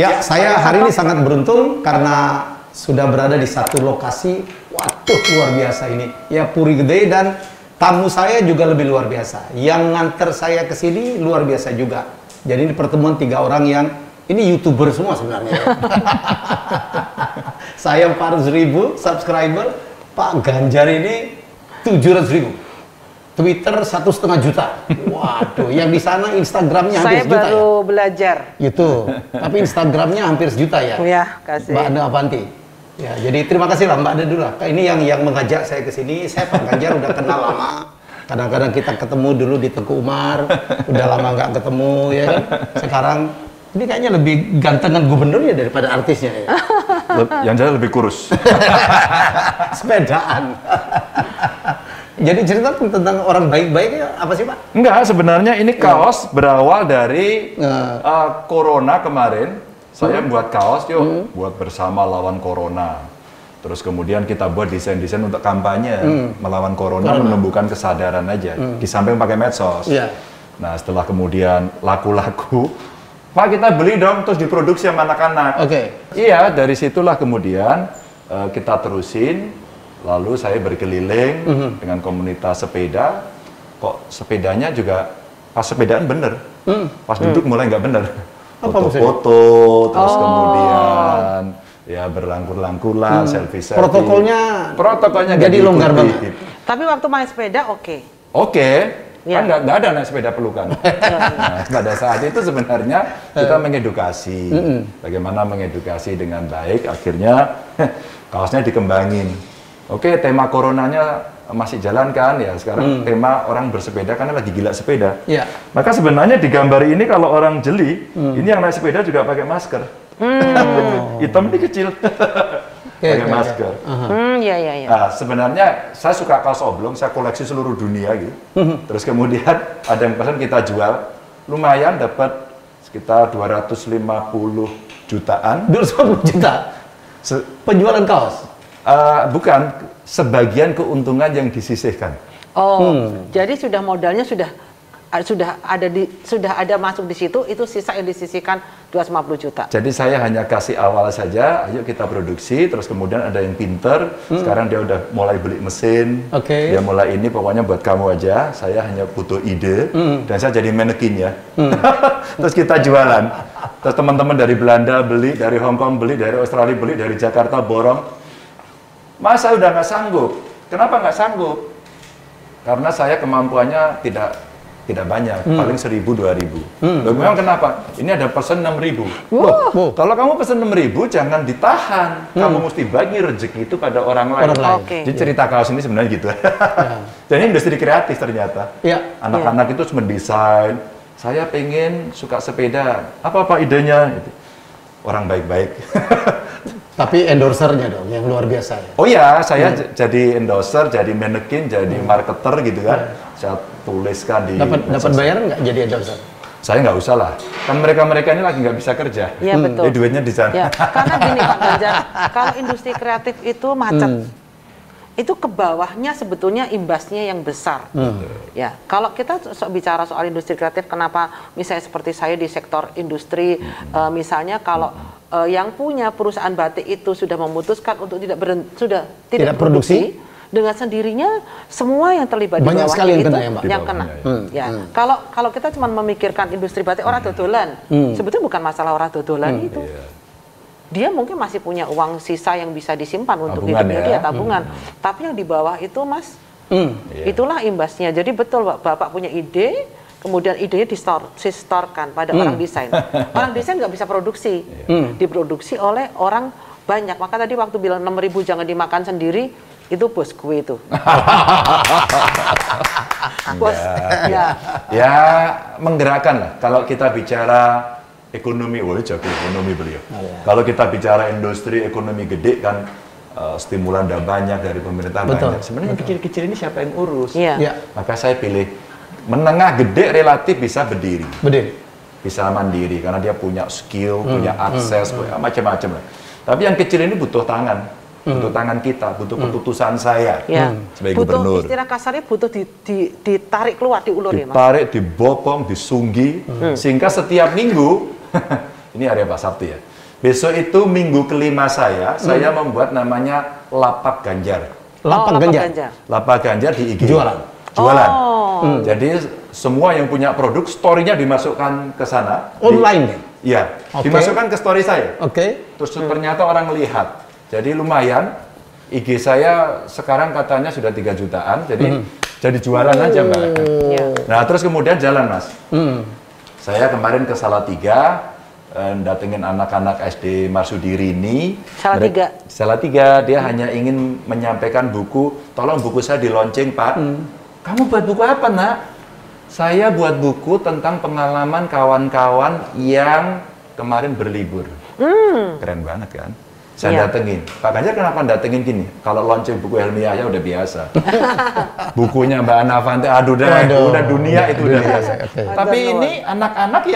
Ya, saya hari ini sangat beruntung karena sudah berada di satu lokasi, waduh luar biasa ini. Ya, Puri Gede, dan tamu saya juga lebih luar biasa. Yang nganter saya ke sini luar biasa juga. Jadi ini pertemuan 3 orang yang, ini YouTuber semua sebenarnya. Saya 400.000 subscriber, Pak Ganjar ini 700.000. Twitter 1,5 juta. Waduh, yang di sana Instagramnya hampir sejuta ya? Saya baru belajar. Itu, tapi Instagramnya hampir sejuta ya? Ya, kasih. Mbak Ade Avanti. Ya, jadi terima kasih lah Mbak Ade dulu lah. Ini yang mengajak saya ke sini. Saya Pak Ganjar udah kenal lama. Kadang-kadang kita ketemu dulu di Tengku Umar, udah lama nggak ketemu ya kan. Sekarang ini kayaknya lebih gantengan gubernurnya daripada artisnya ya. Yang jelas lebih kurus. Sepedaan. Jadi cerita tentang orang baik-baiknya apa sih Pak? Enggak, sebenarnya ini kaos berawal dari Corona kemarin. Saya buat kaos, yuk buat bersama lawan Corona. Terus kemudian kita buat desain-desain untuk kampanye melawan Corona, menumbuhkan kesadaran aja. Di samping pakai medsos. Iya. Nah setelah kemudian laku-laku, Pak kita beli dong, terus diproduksi sama anak-anak. Oke. Iya, dari situlah kemudian kita terusin. Lalu saya berkeliling dengan komunitas sepeda. Kok sepedanya juga pas sepedaan bener, pas duduk mulai nggak bener. Foto-foto, terus kemudian ya berlangkur-langkuran, selfie-selfie. Protokolnya jadi longgar banget. Tapi waktu main sepeda oke. Oke. Ya. Kan nggak ada naik sepeda pelukan. Nah, pada saat itu sebenarnya kita mengedukasi. Bagaimana mengedukasi dengan baik, akhirnya kaosnya dikembangin. Oke, tema coronanya masih jalan kan ya. Sekarang tema orang bersepeda karena lagi gila sepeda. Iya. Maka sebenarnya di gambar ini kalau orang jeli, ini yang naik sepeda juga pakai masker. Hitam ini kecil. Pakai masker. Iya. Nah, sebenarnya saya suka kaos oblong, saya koleksi seluruh dunia gitu. Terus kemudian ada yang pesan kita jual, lumayan dapat sekitar 250 jutaan. 250 juta? Penjualan kaos? Bukan, sebagian keuntungan yang disisihkan. Jadi sudah modalnya sudah ada masuk di situ, itu sisa yang disisihkan 250 juta. Jadi saya hanya kasih awal saja, ayo kita produksi, terus kemudian ada yang pinter, sekarang dia udah mulai beli mesin, dia mulai ini, pokoknya buat kamu aja, saya hanya butuh ide, dan saya jadi manekin ya. Terus kita jualan. Terus teman-teman dari Belanda beli, dari Hong Kong beli, dari Australia beli, dari Jakarta borong. Mas, saya udah nggak sanggup. Kenapa nggak sanggup? Karena saya kemampuannya tidak banyak, paling 1.000-2.000. Loh, memang kenapa? Ini ada pesan 6.000. Loh, kalau kamu pesan 6.000 jangan ditahan. Kamu mesti bagi rezeki itu pada orang lain. Jadi cerita kaos ini sebenarnya gitu. Jadi industri kreatif ternyata. Anak-anak itu mendesain. Saya pengen suka sepeda. Apa idenya? Orang baik-baik. Tapi endorsernya dong, yang luar biasa ya? Oh ya, saya jadi endorser, jadi manekin, jadi marketer gitu kan. Saya tuliskan di... Dapat bayaran nggak jadi endorser? Saya nggak usah lah, kan mereka ini lagi nggak bisa kerja. Iya betul. Jadi duitnya di sana. Ya, karena gini Pak Ganjar, kalau industri kreatif itu macet, itu ke bawahnya sebetulnya imbasnya yang besar. Ya, kalau kita bicara soal industri kreatif, kenapa misalnya seperti saya di sektor industri, misalnya kalau yang punya perusahaan batik itu sudah memutuskan untuk tidak produksi, dengan sendirinya semua yang terlibat di bawahnya sekali yang itu kena ya, Mbak? yang kena. Kalau kita cuma memikirkan industri batik orang dodolan, sebetulnya bukan masalah orang dodolan itu. Dia mungkin masih punya uang sisa yang bisa disimpan untuk hidupnya dia, tabungan. Tapi yang di bawah itu, Mas, itulah imbasnya. Jadi betul, Bapak punya ide, kemudian idenya distorkan pada orang desain. Orang desain nggak bisa produksi, diproduksi oleh orang banyak. Maka tadi waktu bilang 6.000 jangan dimakan sendiri, itu bos gue itu. Bos, ya menggerakkan lah. Kalau kita bicara ekonomi, jago ekonomi beliau. Kalau kita bicara industri ekonomi gede kan, stimulan udah banyak dari pemerintah banyak. Sebenarnya yang kecil-kecil ini siapa yang urus? Maka saya pilih menengah gede relatif bisa berdiri. Bisa mandiri karena dia punya skill, punya akses, punya macam-macam lah. Tapi yang kecil ini butuh tangan. Butuh tangan kita, butuh keputusan saya sebagai gubernur. Istilah kasarnya butuh ditarik keluar, diulur ya Mas? Ditarik, dibopong, disunggi, sehingga setiap minggu ini hari apa? Sabtu ya. Besok itu minggu kelima saya membuat namanya Lapak Ganjar. Lapak Ganjar. Lapak Ganjar di IG. Jualan. Jadi semua yang punya produk, story-nya dimasukkan ke sana. Online. Iya, dimasukkan ke story saya. Terus ternyata orang lihat. Jadi lumayan. IG saya sekarang katanya sudah 3 jutaan. Jadi jualan aja Mbak. Nah terus kemudian jalan Mas. Saya kemarin ke Salatiga. Datengin anak-anak SD Marsudiri ini. Salatiga, dia hanya ingin menyampaikan buku, tolong buku saya di launching Pak. Kamu buat buku apa nak? Saya buat buku tentang pengalaman kawan-kawan yang kemarin berlibur. Keren banget kan? Saya datengin. Pak Ganjar kenapa datengin gini? Kalau launching buku Helmi Yahya udah biasa. Bukunya Mbak Ana Avanti, udah dunia itu udah biasa. Tapi ini anak-anak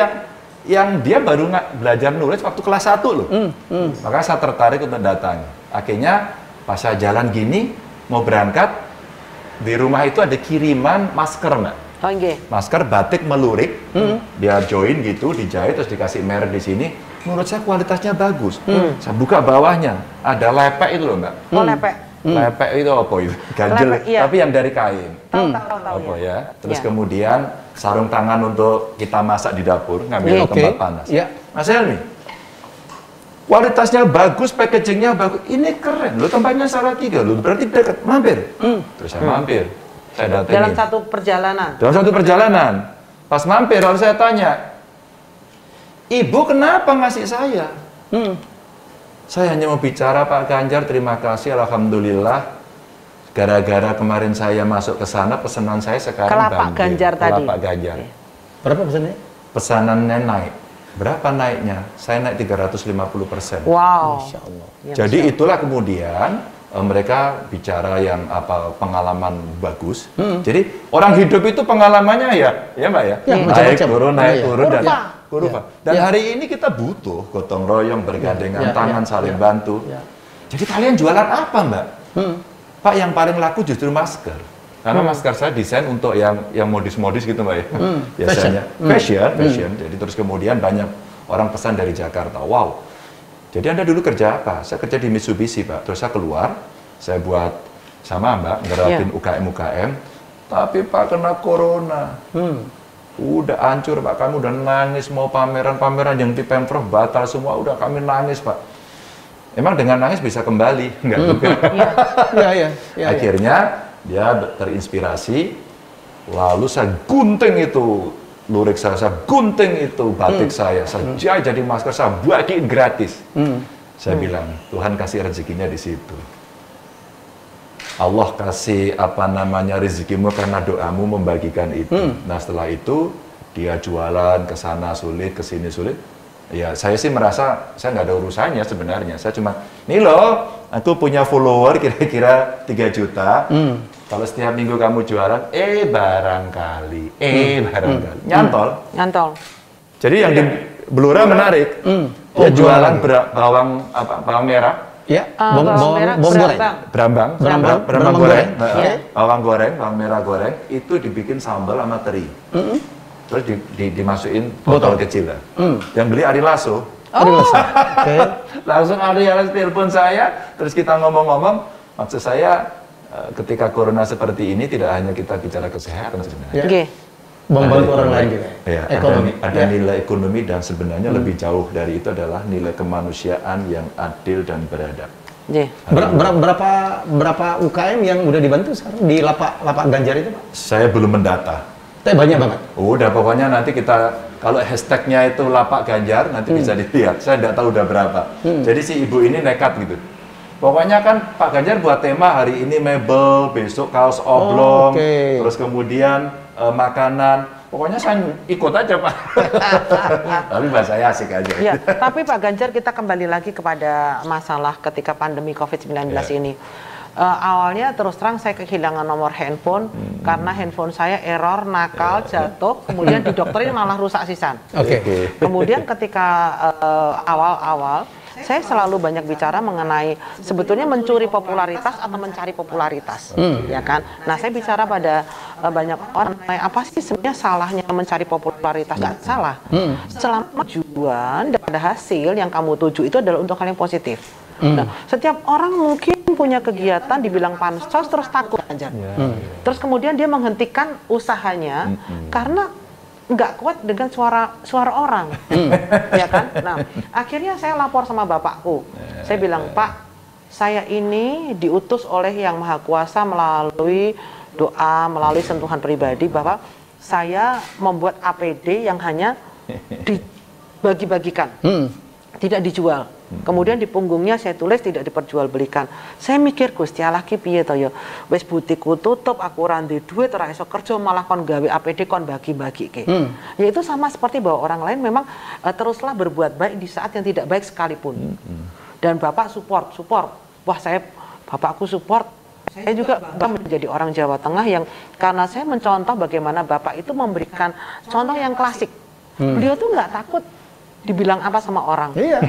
yang dia baru belajar nulis waktu kelas 1 loh. Maka saya tertarik untuk datang. Akhirnya pas saya jalan gini, mau berangkat, di rumah itu ada kiriman masker Mbak. Masker batik melurik, dia join gitu, dijahit, terus dikasih merek di sini. Menurut saya kualitasnya bagus. Saya buka bawahnya, ada lepek itu loh Mbak. Lepek. Lepek itu apa itu? Ganjel, tapi yang dari kain. Tahu ya. Terus kemudian sarung tangan untuk kita masak di dapur, ngambil tempat panas. Mas Helmi, kualitasnya bagus, packagingnya bagus. Ini keren, lo tempatnya Salatiga, lo berarti dekat, mampir. Terus saya mampir, saya datengin. Dalam satu perjalanan. Dalam satu perjalanan, pas mampir lalu saya tanya, Ibu kenapa ngasih saya? Saya hanya mau bicara Pak Ganjar, terima kasih, alhamdulillah. Gara-gara kemarin saya masuk ke sana, pesanan saya sekarang ke Lapak Ganjar tadi. Lapak Ganjar. Berapa pesanannya? Pesanannya naik. Berapa naiknya? Saya naik 350%. Wow. Masya Allah. Jadi itulah kemudian mereka bicara yang pengalaman bagus. Jadi orang hidup itu pengalamannya ya Mbak ya. Naik turun dan kurva. Dan hari ini kita butuh gotong royong, bergandengan tangan, saling bantu. Jadi kalian jualan apa Mbak? Pak, yang paling laku justru masker. Karena masker saya desain untuk yang modis-modis gitu Mbak ya. Biasanya fashion. Jadi terus kemudian banyak orang pesan dari Jakarta. Wow. Jadi Anda dulu kerja apa? Saya kerja di Mitsubishi Pak. Terus saya keluar, saya buat sama Mbak, ngeratin UKM. Tapi Pak kena corona. Udah hancur Pak, kami udah nangis, mau pameran-pameran yang di Pemprov batal semua, udah kami nangis Pak. Emang dengan nangis bisa kembali? Enggak juga. Akhirnya dia terinspirasi, lalu saya gunting itu lurik saya gunting itu batik saya jadi masker, saya bagiin gratis. Saya bilang, Tuhan kasih rezekinya di situ. Allah kasih rezekimu karena doamu membagikan itu. Nah setelah itu dia jualan ke sana sulit, ke sini sulit. Ya saya sih merasa saya nggak ada urusannya sebenarnya. Saya cuma, nih loh, aku punya follower kira-kira 3 juta. Kalau setiap minggu kamu jualan, barangkali, nyantol. Jadi yang di Blora menarik. Dia jualan bawang merah. Bawang goreng. Brambang goreng. Bawang goreng, bawang merah goreng, itu dibikin sambal sama teri. Terus dimasukin botol kecil lah. Yang beli Ari Lasso. Langsung Ari Lasso telepon saya, terus kita ngomong-ngomong. Maksud saya, ketika corona seperti ini tidak hanya kita bicara kesehatan sebenarnya. Membantu orang lain juga. Ada nilai ekonomi dan sebenarnya lebih jauh dari itu adalah nilai kemanusiaan yang adil dan beradab. Berapa UKM yang udah dibantu sekarang di Lapak Ganjar itu Pak? Saya belum mendata. Tapi banyak banget. Udah pokoknya nanti kita kalau hashtagnya itu Lapak Ganjar nanti bisa dilihat. Saya tidak tahu udah berapa. Jadi si ibu ini nekat gitu. Pokoknya kan Pak Ganjar buat tema hari ini mebel, besok kaos oblong, terus kemudian makanan. Pokoknya saya ikut aja Pak. Tapi bahasanya asik aja. Ya, tapi Pak Ganjar kita kembali lagi kepada masalah ketika pandemi COVID-19 ini. Awalnya terus terang saya kehilangan nomor handphone karena handphone saya error, nakal, jatuh, kemudian didokterin malah rusak sisan. Kemudian ketika awal-awal saya selalu banyak bicara mengenai sebetulnya mencuri popularitas atau mencari popularitas, ya kan? Nah, saya bicara pada banyak orang, apa sih sebenarnya salahnya mencari popularitas? Nggak salah. Selama tujuan dan ada hasil yang kamu tuju itu adalah untuk hal yang positif. Nah, setiap orang mungkin punya kegiatan dibilang pansos terus takut aja. Terus kemudian dia menghentikan usahanya karena nggak kuat dengan suara orang, ya kan? Nah, akhirnya saya lapor sama bapakku. Saya bilang, Pak, saya ini diutus oleh Yang Maha Kuasa melalui doa, melalui sentuhan pribadi bahwa saya membuat APD yang hanya dibagi-bagikan, tidak dijual. Kemudian di punggungnya saya tulis tidak diperjualbelikan. Saya mikir Gusti Allah ki piye to ya. Wis butikku tutup, aku ora ndek duit, ora iso kerja, malah kon gawe APD kon bagi-bagike. Ya itu sama seperti bahwa orang lain memang teruslah berbuat baik di saat yang tidak baik sekalipun. Dan Bapak support. Wah, bapakku support. Saya juga menjadi orang Jawa Tengah yang karena saya mencontoh bagaimana Bapak itu memberikan contoh yang klasik. Beliau tuh nggak takut dibilang apa sama orang. Iya.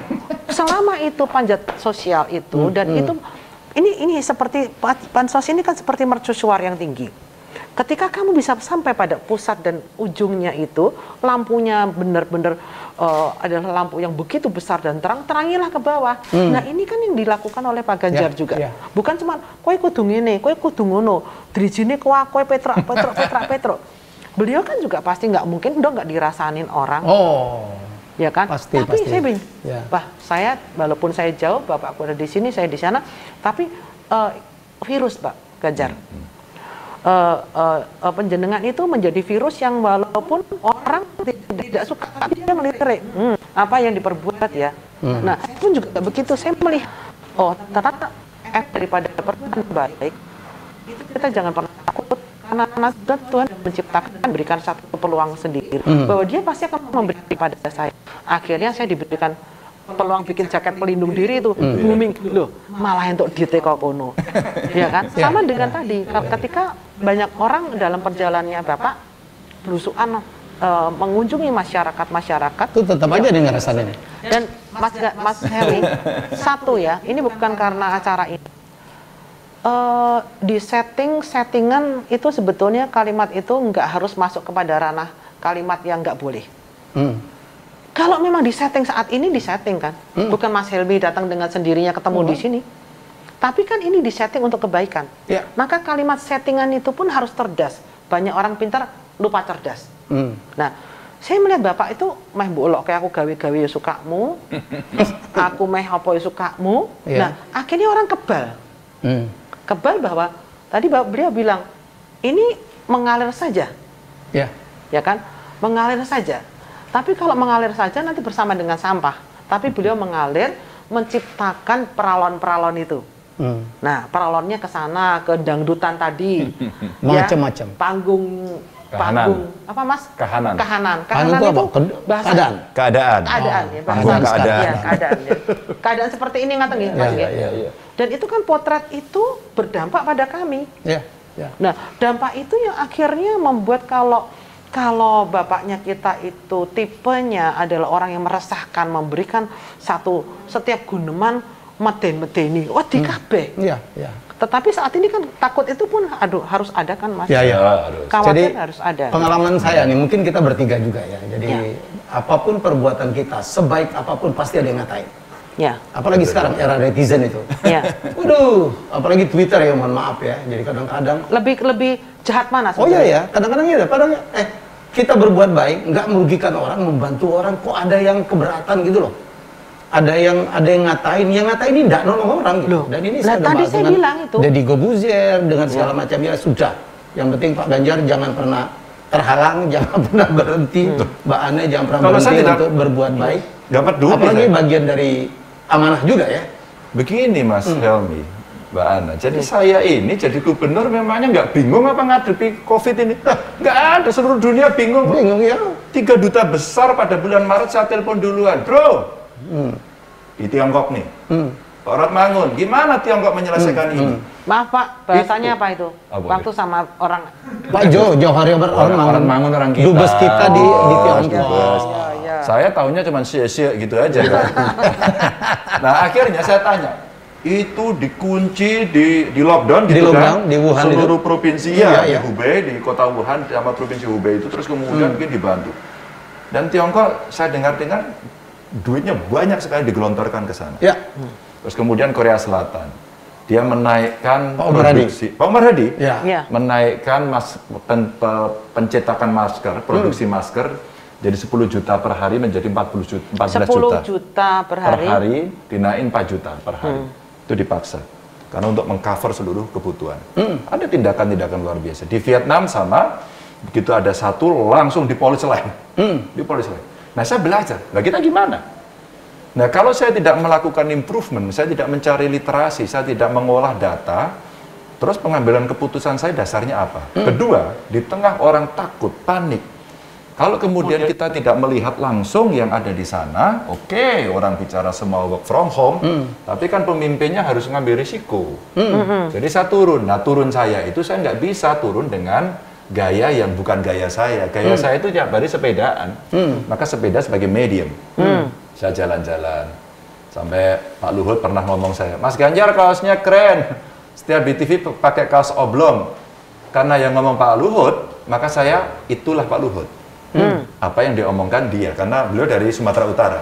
Selama itu panjat sosial itu dan itu ini seperti pansos ini kan seperti mercusuar yang tinggi. Ketika kamu bisa sampai pada pusat dan ujungnya itu lampunya benar-benar adalah lampu yang begitu besar dan terang, terangilah ke bawah. Nah, ini kan yang dilakukan oleh Pak Ganjar juga. Bukan cuma kowe kudu ngene, kowe kudu ngono, drijine kowe Petro. Beliau kan juga pasti nggak mungkin dong nggak dirasanin orang. Ya kan? Tapi saya bilang, saya walaupun saya jauh, bapakku ada di sini, saya di sana, tapi virus Pak Ganjar, penjenengan itu menjadi virus yang walaupun orang tidak suka, tapi dia melirik apa yang diperbuat ya. Nah, pun juga begitu, saya melihat, ternyata daripada perbuatan baik, itu kita jangan pernah takut. Karena Tuhan menciptakan, berikan satu peluang sendiri bahwa dia pasti akan memberi pada saya. Akhirnya saya diberikan peluang bikin jaket pelindung diri itu booming loh, malah untuk diteko kono, ya kan? Sama dengan tadi, ketika banyak orang dalam perjalanannya Bapak belusuan mengunjungi masyarakat itu tetap aja dia ngerasain. Dan Mas Heri, satu ya, ini bukan karena acara ini. Di settingan itu sebetulnya kalimat itu nggak harus masuk kepada ranah kalimat yang nggak boleh. Kalau memang di setting saat ini disetting kan, bukan Mas Helmi datang dengan sendirinya ketemu di sini, tapi kan ini disetting untuk kebaikan. Maka kalimat settingan itu pun harus cerdas. Banyak orang pintar lupa cerdas. Nah, saya melihat Bapak itu meh bolok kayak aku gawe-gawe ya sukamu, aku meh apa ya sukamu. Nah, akhirnya orang kebal bahwa tadi beliau bilang ini mengalir saja, ya kan, mengalir saja. Tapi kalau mengalir saja nanti bersama dengan sampah. Tapi beliau mengalir, menciptakan peralon-peralon itu. Nah, peralonnya ke sana, ke dangdutan tadi, macam-macam. Panggung apa Mas? Kahanan itu itu bahasa keadaan ya, keadaan seperti ini ngaten nggih Mas ya. Dan itu kan potret itu berdampak pada kami. Nah, dampak itu yang akhirnya membuat kalau bapaknya kita itu tipenya adalah orang yang meresahkan, memberikan setiap guneman meden-medeni, di kabeh. Tetapi saat ini kan takut itu pun harus ada kan Mas? Khawatir harus ada. Pengalaman saya nih, mungkin kita bertiga juga ya. Jadi apapun perbuatan kita, sebaik apapun pasti ada yang ngatain. Apalagi sekarang era netizen itu. Waduh, apalagi Twitter ya, mohon maaf ya. Jadi kadang-kadang lebih jahat mana sebenarnya? Oh iya ya, kadang-kadang ya. Padahal kita berbuat baik, nggak merugikan orang, membantu orang, kok ada yang keberatan gitu loh. Ada yang ngatain ini tidak nolong orang gitu. Dan ini tadi saya bilang itu. Deddy Corbuzier dengan segala macam ya sudah. Yang penting Pak Ganjar jangan pernah terhalang, jangan pernah berhenti. Mbak Ane jangan pernah berhenti untuk berbuat baik. Dapat duit. Apalagi bagian dari amanah juga ya. Begini Mas Helmi, Mbak Ana. Jadi saya ini jadi gubernur memangnya nggak bingung apa ngadepi COVID ini? Nggak ada, seluruh dunia bingung. Bingung ya. 3 duta besar pada bulan Maret saya telepon duluan, bro. Di Tiongkok nih, Pak Ratmangun, gimana Tiongkok menyelesaikan ini? Maaf Pak, bahasanya apa itu? Waktu sama Pak Johari orang Mangun orang kita. Dubes kita di Tiongkok. Saya tahunya cuma sia-sia gitu aja kan. Nah akhirnya saya tanya, itu dikunci di lockdown gitu kan? Di Wuhan seluruh itu? provinsi di Hubei, di kota Wuhan sama provinsi Hubei itu, terus kemudian mungkin dibantu. Dan Tiongkok saya dengar-dengar duitnya banyak sekali digelontorkan ke sana. Ya. Terus kemudian Korea Selatan, dia menaikkan Pak Umar produksi. Pak Umar Hadi Ya. menaikkan pencetakan masker, produksi masker jadi 10 juta per hari menjadi 14 juta. 10 juta per hari. Per hari dinaikin 4 juta per hari. Itu dipaksa. Karena untuk mengcover seluruh kebutuhan. Ada tindakan-tindakan luar biasa. Di Vietnam sama, begitu ada satu langsung dipolis lain. Dipolis lain. Nah saya belajar, nah kita gimana? Nah kalau saya tidak melakukan improvement, saya tidak mencari literasi, saya tidak mengolah data, terus pengambilan keputusan saya dasarnya apa? Kedua, di tengah orang takut, panik, kalau kemudian kita tidak melihat langsung yang ada di sana, oke, orang bicara semua work from home, tapi kan pemimpinnya harus ngambil risiko. Jadi saya turun. Nah turun saya itu saya nggak bisa turun dengan gaya yang bukan gaya saya. Gaya saya itu tiap hari sepedaan. Maka sepeda sebagai medium. Saya jalan-jalan. Sampai Pak Luhut pernah ngomong saya, Mas Ganjar kaosnya keren. Setiap di TV pakai kaos oblong. Karena yang ngomong Pak Luhut, maka saya itulah Pak Luhut. Apa yang diomongkan dia, karena beliau dari Sumatera Utara.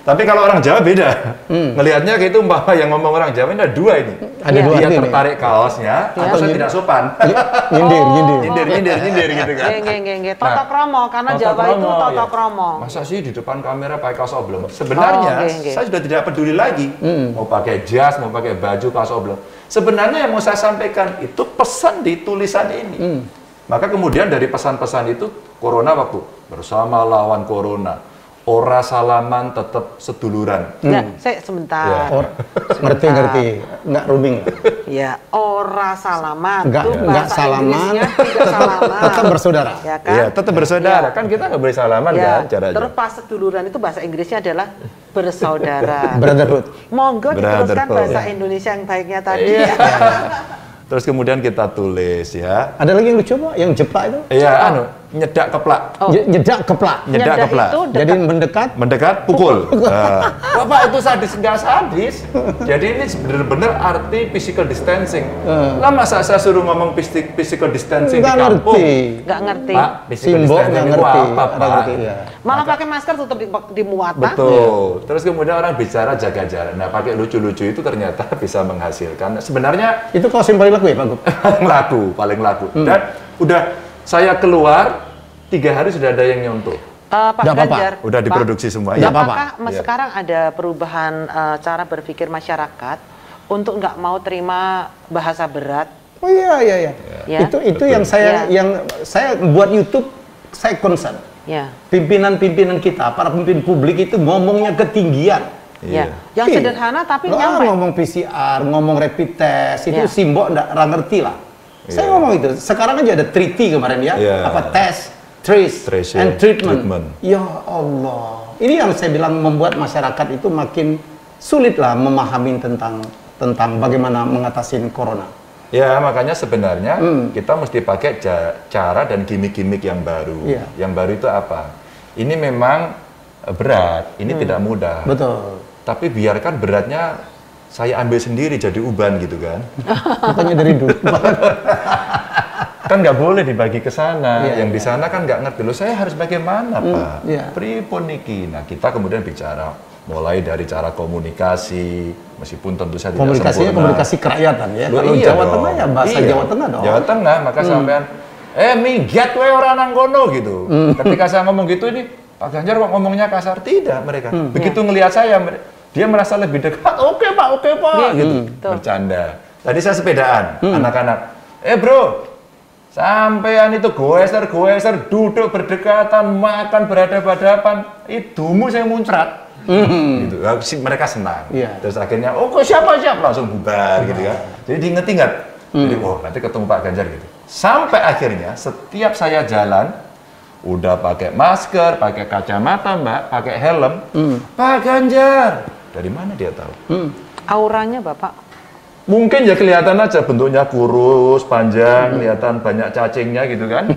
Tapi kalau orang Jawa beda. Melihatnya gitu, umpama yang ngomong orang Jawa ini ada dua ini. Ada dua dia tertarik kaosnya, atau saya tidak sopan. Nyindir gitu kan. Toto kromo, karena Jawa itu toto kromo. Masa sih di depan kamera pakai kaos oblong? Sebenarnya saya sudah tidak peduli lagi. Mau pakai jas, mau pakai baju kaos oblong. Sebenarnya yang mau saya sampaikan itu pesan di tulisan ini. Maka kemudian dari pesan-pesan itu, Corona waktu bersama lawan Corona, ora salaman tetap seduluran. Nah, saya sebentar. Ngerti, nggak rooming. Ya, ora salaman. Nggak salaman, tetap bersaudara. Ya kan? Iya, tetap bersaudara. Kan kita nggak boleh salaman kan caranya. Terus pas seduluran itu bahasa Inggrisnya adalah bersaudara. Brotherhood. Monggo diteruskan bahasa Indonesia yang baiknya tadi. Terus kemudian kita tulis ya. Ada lagi yang lucu Pak, yang jeplak itu? Iya, nyedak keplak. Nyedak keplak. Nyedak keplak. Jadi mendekat pukul. Bapak itu sadis nggak sadis. Jadi ini benar-benar arti physical distancing. Lah masa saya suruh ngomong physical distancing di kampung? Nggak ngerti. Pak, physical distancing itu apa, Pak? Malah pakai masker tutup di muatan. Betul. Terus kemudian orang bicara jaga jarak. Nah, pakai lucu-lucu itu ternyata bisa menghasilkan. Sebenarnya itu kaos yang paling laku ya, Pak Gub? paling laku. Dan udah saya keluar 3 hari sudah ada yang nyontoh. Pak Ganjar, udah diproduksi semua. Ya, apakah sekarang ada perubahan cara berpikir masyarakat untuk nggak mau terima bahasa berat? Oh iya. Itu yang saya buat YouTube, saya concern. Pimpinan-pimpinan kita, para pemimpin publik itu ngomongnya ketinggian. Yang sederhana tapi nyampe. Ngomong PCR, ngomong rapid test, itu simbol nggak ngerti lah. Saya ngomong itu. Sekarang aja ada treaty kemarin apa test, trace and treatment. Ya Allah. Ini yang saya bilang membuat masyarakat itu makin sulit lah memahami tentang bagaimana mengatasi corona. Ya, makanya sebenarnya kita mesti pakai cara dan gimmick-gimmick yang baru. Yang baru itu apa? Ini memang berat, ini tidak mudah. Betul. Tapi biarkan beratnya saya ambil sendiri jadi uban gitu kan. Katanya dari dulu. Kan nggak boleh dibagi ke sana. Yang di sana kan nggak ngerti. Loh saya harus bagaimana Pak? Pripun niki. Nah kita kemudian bicara mulai dari cara komunikasi, meskipun tentu saja tidak sempurna. Komunikasi kerakyatan ya. Kalau Jawa Tengah ya bahasa Jawa Tengah dong. Jawa Tengah, maka sampean minggat we ora nang kono gitu. Ketika saya ngomong gitu ini Pak Ganjar kok ngomongnya kasar? Tidak mereka. Begitu ngelihat saya, dia merasa lebih dekat. Oke Pak, gitu. Bercanda. Tadi saya sepedaan, anak-anak. Bro, sampean itu goeser, duduk berdekatan, makan berhadapan-hadapan. Idumu saya muncrat. Gitu. Mereka senang. Terus akhirnya, siapa? Langsung bubar gitu kan. Jadi diinget-inget. Jadi, nanti ketemu Pak Ganjar gitu. Sampai akhirnya, setiap saya jalan, udah pakai masker, pakai kacamata Mbak, pakai helm. Pak Ganjar, dari mana dia tahu? Auranya Bapak? Mungkin ya kelihatan aja bentuknya kurus, panjang, kelihatan banyak cacingnya gitu kan.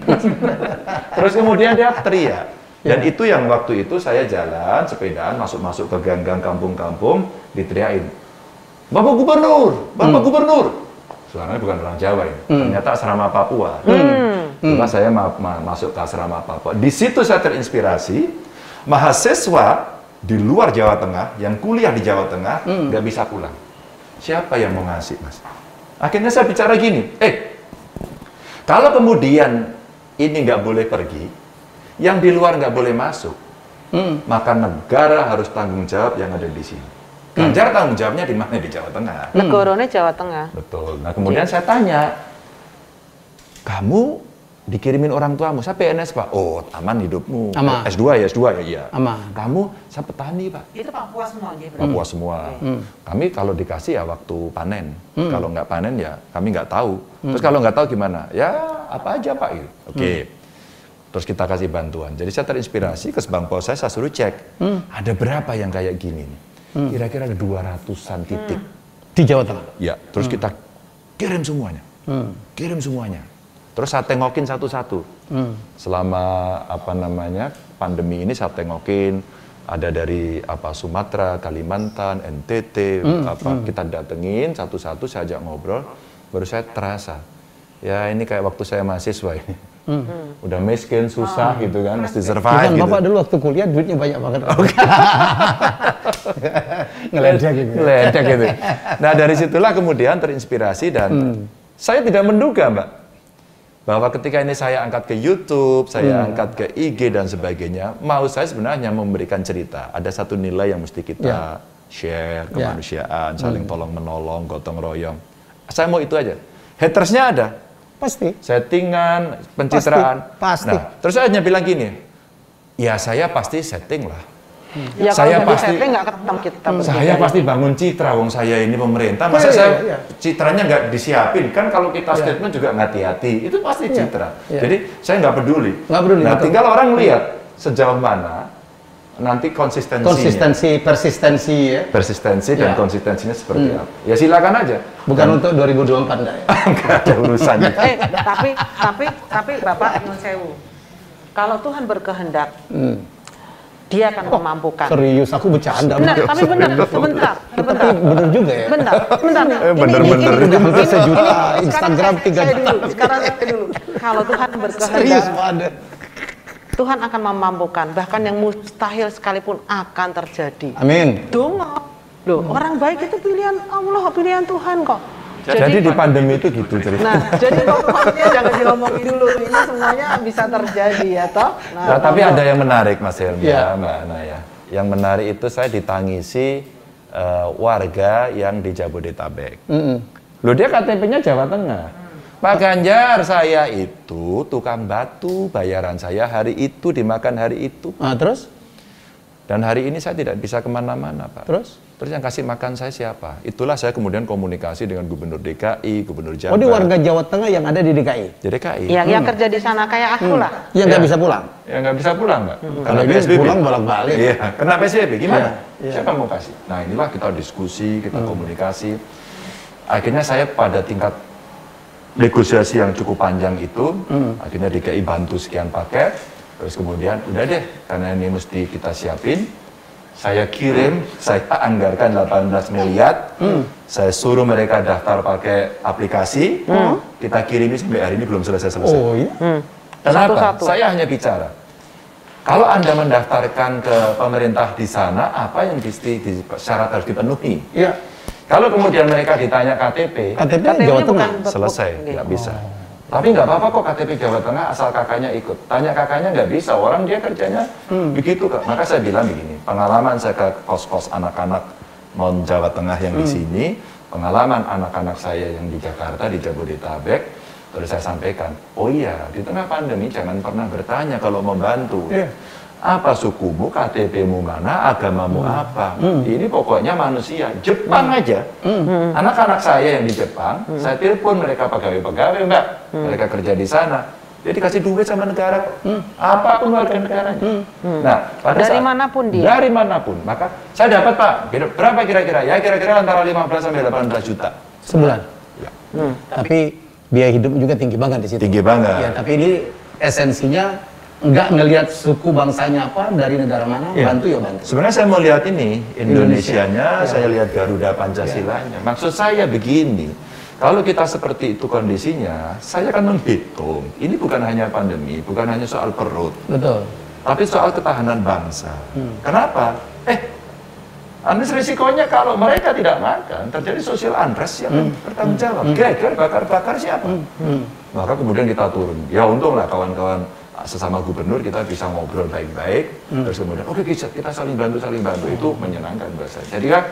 Terus kemudian dia teriak, Dan itu yang waktu itu saya jalan sepedaan masuk-masuk ke gang-gang kampung-kampung diteriakin, Bapak Gubernur, Bapak Gubernur. Suaranya bukan orang Jawa ini, ternyata asrama Papua. Setelah saya masuk ke asrama Papua, di situ saya terinspirasi. Mahasiswa di luar Jawa Tengah yang kuliah di Jawa Tengah nggak bisa pulang. Siapa yang mau ngasih, Mas? Akhirnya saya bicara gini, kalau kemudian ini nggak boleh pergi, yang di luar nggak boleh masuk, maka negara harus tanggung jawab yang ada di sini. Ganjar tanggung jawabnya di mana? Di Jawa Tengah. Negorone Jawa Tengah. Betul. Nah kemudian saya tanya, kamu dikirimin orang tuamu, saya PNS Pak. Oh aman hidupmu. Aman. S2 ya, S2 ya, iya. Aman. Kamu saya petani Pak. Itu Papua semua. Papua semua. Kami kalau dikasih ya waktu panen. Kalau nggak panen ya kami nggak tahu. Terus kalau nggak tahu gimana? Ya apa aja Pak. Gitu. Oke. Terus kita kasih bantuan. Jadi saya terinspirasi ke Bank Pos saya suruh cek. Ada berapa yang kayak gini nih? Kira-kira ada 200-an titik. Di Jawa Tengah? Ya. Terus kita kirim semuanya. Kirim semuanya. Terus saya tengokin satu-satu. Selama pandemi ini saya tengokin. Ada dari Sumatera, Kalimantan, NTT, kita datengin satu-satu, saya ajak ngobrol. Baru saya terasa. Ya ini kayak waktu saya mahasiswa ini. Udah miskin, susah gitu kan, mesti survive kan gitu. Bapak dulu waktu kuliah duitnya banyak banget. Ngeledek gitu. Ngeledek gitu. Nah dari situlah kemudian terinspirasi dan saya tidak menduga Mbak, bahwa ketika ini saya angkat ke YouTube, saya angkat ke IG dan sebagainya, mau saya sebenarnya memberikan cerita. Ada satu nilai yang mesti kita share, kemanusiaan, saling tolong menolong, gotong royong. Saya mau itu aja. Hatersnya ada. Pasti. Settingan, pencitraan. Pasti. Nah, terus saya hanya bilang gini, ya saya pasti setting lah. Ya saya kalau pasti setting nggak ketemu kita. saya pasti bangun citra, wong saya ini pemerintah. Masa saya citranya nggak disiapin? Kan kalau kita statement juga nggak hati-hati, itu pasti citra. Jadi saya nggak peduli. Nggak peduli. Nah, tinggal orang lihat sejauh mana nanti persistensi dan konsistensinya seperti apa. Ya silakan aja. Bukan untuk 2024 enggak ya? Enggak ada urusannya. Tapi Bapak nyuwun sewu. Kalau Tuhan berkehendak, Dia akan memampukan. Serius, aku bercanda. Benar, tapi benar. Sebentar. Benar juga ya. Bentar. Bener-bener. Udah hampir sejuta, Instagram 3 juta. Sekarang saya dulu. Kalau Tuhan Serius, berkehendak, ada. Tuhan akan memampukan, bahkan yang mustahil sekalipun akan terjadi. Amin. Dongo. Loh, orang baik itu pilihan Allah, pilihan Tuhan kok. Jadi di pandemi itu gitu cerita. Nah, jadi pokoknya jangan diomongin dulu, ini semuanya bisa terjadi ya toh. Nah, tapi ada yang menarik Mas Helmi ya, Mbak Naya. Yang menarik itu saya ditangisi warga yang di Jabodetabek. Loh dia KTP-nya Jawa Tengah. Pak Ganjar, saya itu tukang batu, bayaran saya hari itu, dimakan hari itu. Terus? Dan hari ini saya tidak bisa kemana-mana, Pak. Terus yang kasih makan saya siapa? Itulah saya kemudian komunikasi dengan Gubernur DKI, Gubernur Jabar. Oh, ini warga Jawa Tengah yang ada di DKI? Di DKI. Yang kerja di sana kayak aku lah. Yang nggak bisa pulang? Yang nggak bisa pulang, Mbak. Karena PSBB. Pulang bolak-balik. Iya, kena PSBB, gimana? Siapa mau kasih? Nah, inilah kita diskusi, kita komunikasi. Akhirnya saya pada tingkat negosiasi yang cukup panjang itu, akhirnya DKI bantu sekian paket, terus kemudian udah deh, karena ini mesti kita siapin, saya kirim, saya anggarkan 18 miliar, saya suruh mereka daftar pakai aplikasi, kita kirim sampai hari ini belum selesai-selesai. Oh iya? Kenapa? Saya hanya bicara, kalau Anda mendaftarkan ke pemerintah di sana, apa yang syarat harus dipenuhi? Iya. Kalau kemudian mereka ditanya KTP Jawa Tengah selesai, nggak bisa. Tapi nggak apa-apa kok KTP Jawa Tengah asal kakaknya ikut. Tanya kakaknya nggak bisa, orang dia kerjanya begitu kak. Maka saya bilang begini, pengalaman saya ke kos-kos anak-anak non Jawa Tengah yang di sini, pengalaman anak-anak saya yang di Jakarta, di Jabodetabek, terus saya sampaikan, oh iya, di tengah pandemi jangan pernah bertanya kalau membantu. Apa sukumu, KTP-mu mana, agamamu apa. Ini pokoknya manusia. Jepang aja. Anak-anak saya yang di Jepang, saya telepon mereka pegawai-pegawai, Mbak. Mereka kerja di sana. Dia dikasih duit sama negara. Apapun warga negaranya. Nah, dari manapun dia. Dari manapun. Maka saya dapat, Pak, berapa kira-kira? Ya kira-kira antara 15 sampai 18 juta. Sebulan? Ya. Tapi biaya hidup juga tinggi banget di situ. Tinggi banget. Ya, tapi ini esensinya nggak ngelihat suku bangsanya apa, dari negara mana, bantu ya bantu. Sebenarnya saya mau lihat ini, Indonesianya, saya lihat Garuda Pancasilanya. Maksud saya begini, kalau kita seperti itu kondisinya, saya akan menghitung, ini bukan hanya pandemi, bukan hanya soal perut. Betul. Tapi soal ketahanan bangsa. Kenapa? Risikonya kalau mereka tidak makan, terjadi social unrest, siapa bertanggung jawab? Geger, bakar-bakar siapa? Maka kemudian kita turun. Ya untunglah kawan-kawan sesama gubernur kita bisa ngobrol baik-baik. Terus kemudian, oke, kita saling bantu, itu menyenangkan buat saya. Jadi kan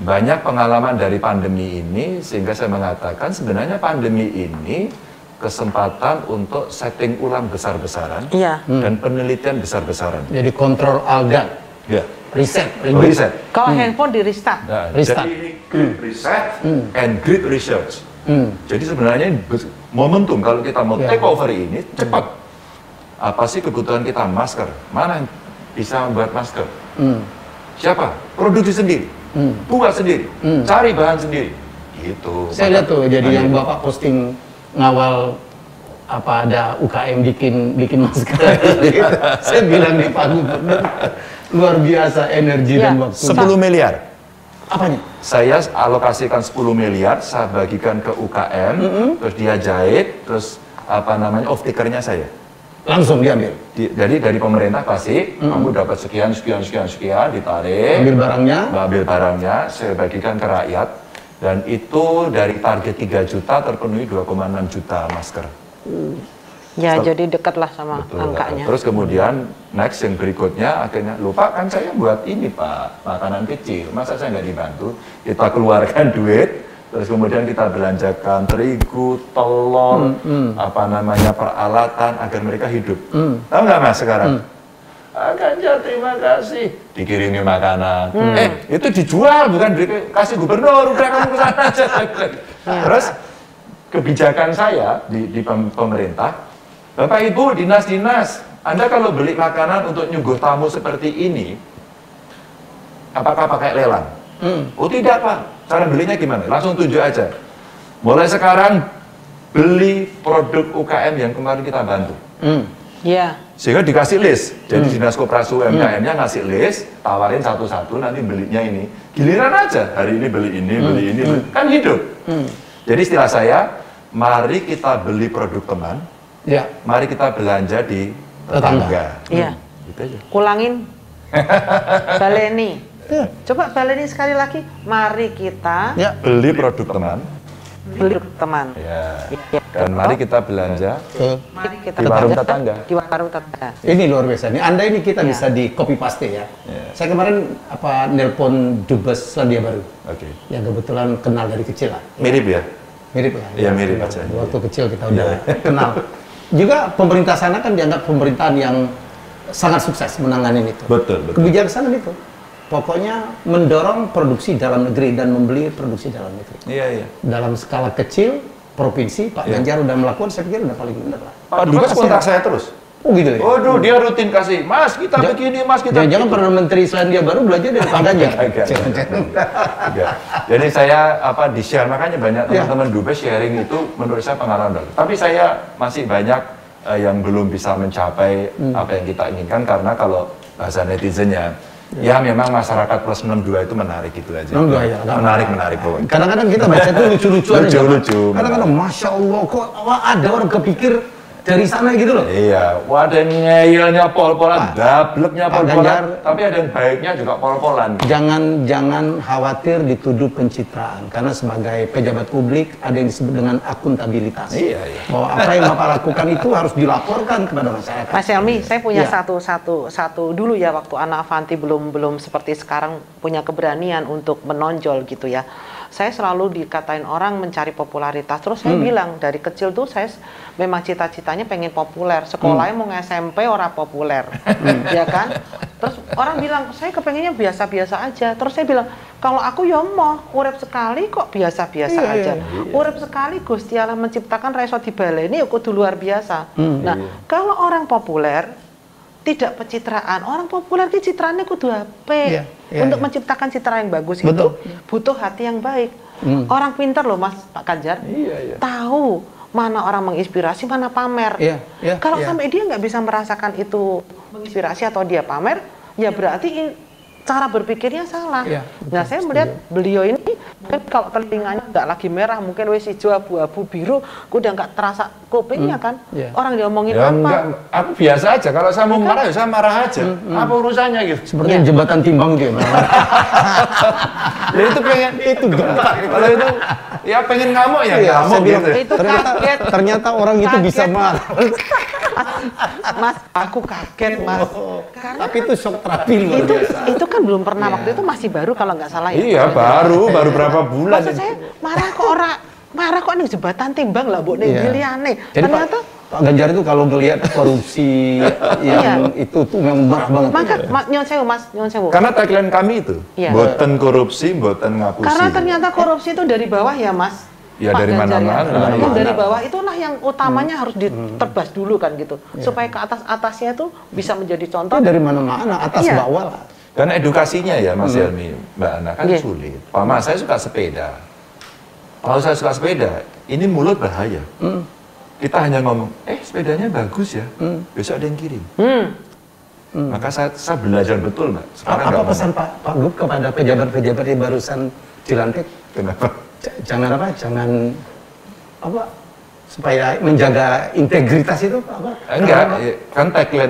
banyak pengalaman dari pandemi ini, sehingga saya mengatakan sebenarnya pandemi ini kesempatan untuk setting ulang besar-besaran dan penelitian besar-besaran. Jadi kontrol algan. Ya. Riset. Kalau handphone di restart. Nah, jadi ini great reset and great research. Jadi sebenarnya momentum kalau kita mau take over ini cepat. Apa sih kebutuhan kita? Masker. Mana yang bisa membuat masker? Siapa? Produksi sendiri. Buat sendiri. Cari bahan sendiri. Gitu. Saya lihat tuh jadi yang Bapak posting ngawal apa ada UKM bikin masker. Saya bilang di Pak Gubernur, luar biasa energi dan waktu. 10 miliar. Apanya? Saya alokasikan 10 miliar, saya bagikan ke UKM, terus dia jahit, terus off takernya saya. Langsung diambil? Jadi dari pemerintah pasti, kamu dapat sekian, ditarik. Ambil barangnya, saya bagikan ke rakyat. Dan itu dari target 3 juta terpenuhi 2,6 juta masker. Ya, jadi dekatlah sama angkanya. Terus kemudian next yang berikutnya akhirnya lupa kan saya buat ini Pak, makanan kecil, masa saya nggak dibantu? Kita keluarkan duit, terus kemudian kita belanjakan terigu, telur, peralatan agar mereka hidup. Tahu nggak Mas sekarang? Ganjar terima kasih, dikirimi makanan. Itu dijual bukan dikasih gubernur, udah kamu kesana aja. Terus kebijakan saya di pemerintah, Bapak Ibu dinas-dinas, Anda kalau beli makanan untuk nyuguh tamu seperti ini, apakah pakai lelang? Oh tidak Pak, cara belinya gimana? Langsung tunjuk aja. Mulai sekarang beli produk UKM yang kemarin kita bantu. Sehingga dikasih list. Jadi Dinas Koperasi UMKM-nya ngasih list, tawarin satu-satu, nanti belinya ini. Giliran aja, hari ini beli ini, beli ini, kan hidup. Jadi istilah saya, mari kita beli produk teman, mari kita belanja di tetangga. Gitu aja. Ulangin, baleni. Coba baleni sekali lagi. Mari kita beli produk teman. Beli teman. Dan mari kita belanja di warung tetangga. Di warung tetangga. Ini luar biasa. Anda ini kita bisa di copy paste ya. Saya kemarin nelpon Dubes Selandia Baru. Yang kebetulan kenal dari kecil lah. Mirip ya? Mirip lah. Iya mirip aja. Waktu kecil kita udah kenal. Juga pemerintah sana kan dianggap pemerintahan yang sangat sukses menangani itu. Betul. Kebijaksanaan itu. Pokoknya mendorong produksi dalam negeri dan membeli produksi dalam negeri. Iya. Dalam skala kecil, provinsi, Pak Ganjar udah melakukan, saya pikir udah paling benar lah. Pak Dubes kontak saya terus. Oh gitu ya? Waduh, dia rutin kasih, Mas kita begini, Mas kita jangan Perdana Menteri Selandia Baru belajar dari Pak Ganjar. Jadi saya di-share, makanya banyak teman-teman Dubes sharing itu menurut saya pengalaman baru. Tapi saya masih banyak yang belum bisa mencapai apa yang kita inginkan, karena kalau bahasa netizennya, ya memang masyarakat plus 62 itu menarik gitu aja. Menarik pokoknya. Kadang-kadang kita baca itu lucu-lucuan aja. Lucu. Kadang-kadang Masya Allah kok ada orang kepikir dari sana gitu loh. Iya, ada ngeyelnya pol-polan, dableknya pol-polan, tapi ada yang baiknya juga pol-polan. Jangan khawatir dituduh pencitraan, karena sebagai pejabat publik ada yang disebut dengan akuntabilitas. Iya. Bahwa apa yang Bapak lakukan itu harus dilaporkan kepada masyarakat. Mas Helmi, saya punya satu dulu ya, waktu Ana Avanti belum seperti sekarang punya keberanian untuk menonjol gitu ya. Saya selalu dikatain orang mencari popularitas. Terus saya bilang dari kecil tuh saya memang cita-citanya pengen populer. Sekolahnya mau SMP orang populer, ya kan? Terus orang bilang saya kepengennya biasa-biasa aja. Terus saya bilang kalau aku ya mau urip sekali kok biasa-biasa aja. Urip sekali Gusti Allah menciptakan reso dibaleni ya kudu luar biasa. Nah kalau orang populer tidak pencitraan, orang populer ki citrane kudu apik. Untuk menciptakan citra yang bagus itu butuh hati yang baik. Orang pintar loh Mas Pak Ganjar, tahu mana orang menginspirasi, mana pamer. Kalau sampai dia nggak bisa merasakan itu menginspirasi atau dia pamer, ya berarti cara berpikirnya salah. Nah, saya melihat beliau ini kan kalau telinganya nggak lagi merah, mungkin wes hijau, abu-abu, biru, udah nggak terasa kupingnya kan. Orang diomongin apa? Enggak, aku biasa aja. Kalau saya mau marah, ya saya marah aja. Apa urusannya gitu? Seperti jembatan timbang gitu ya. Itu pengen itu kalau itu ya pengen ngamuk ya ngamuk gitu. Itu kaget. Ternyata orang itu bisa marah. Mas, aku kaget Mas. Karena tapi itu shock terapi luar biasa. Itu kan belum pernah waktu itu masih baru kalau nggak salah ya. Iya baru berapa bulan. Maksud saya marah kok nih jembatan timbang lah Bu Diliane. Ternyata Pak Ganjar itu kalau ngelihat korupsi yang itu tuh memang marah banget. Maka nyon sewu. Karena tagline kami itu, boten korupsi, boten ngapusi. Karena ternyata korupsi itu dari bawah ya Mas. Ya dari mana-mana. Dari bawah itulah yang utamanya harus diterbas dulu kan gitu. Supaya ke atasnya itu bisa menjadi contoh. Dari mana-mana, atas bawah lah. Karena edukasinya ya Mas Helmi, Mbak Ana kan sulit. Mama saya suka sepeda. Kalau saya suka sepeda, ini mulut bahaya. Kita hanya ngomong, sepedanya bagus ya, besok ada yang kirim. Maka saya belajar betul Mbak. Sekarang apa pesan Pak Gub kepada pejabat-pejabat yang barusan dilantik? Kenapa? Jangan supaya menjaga integritas itu apa? Enggak, kan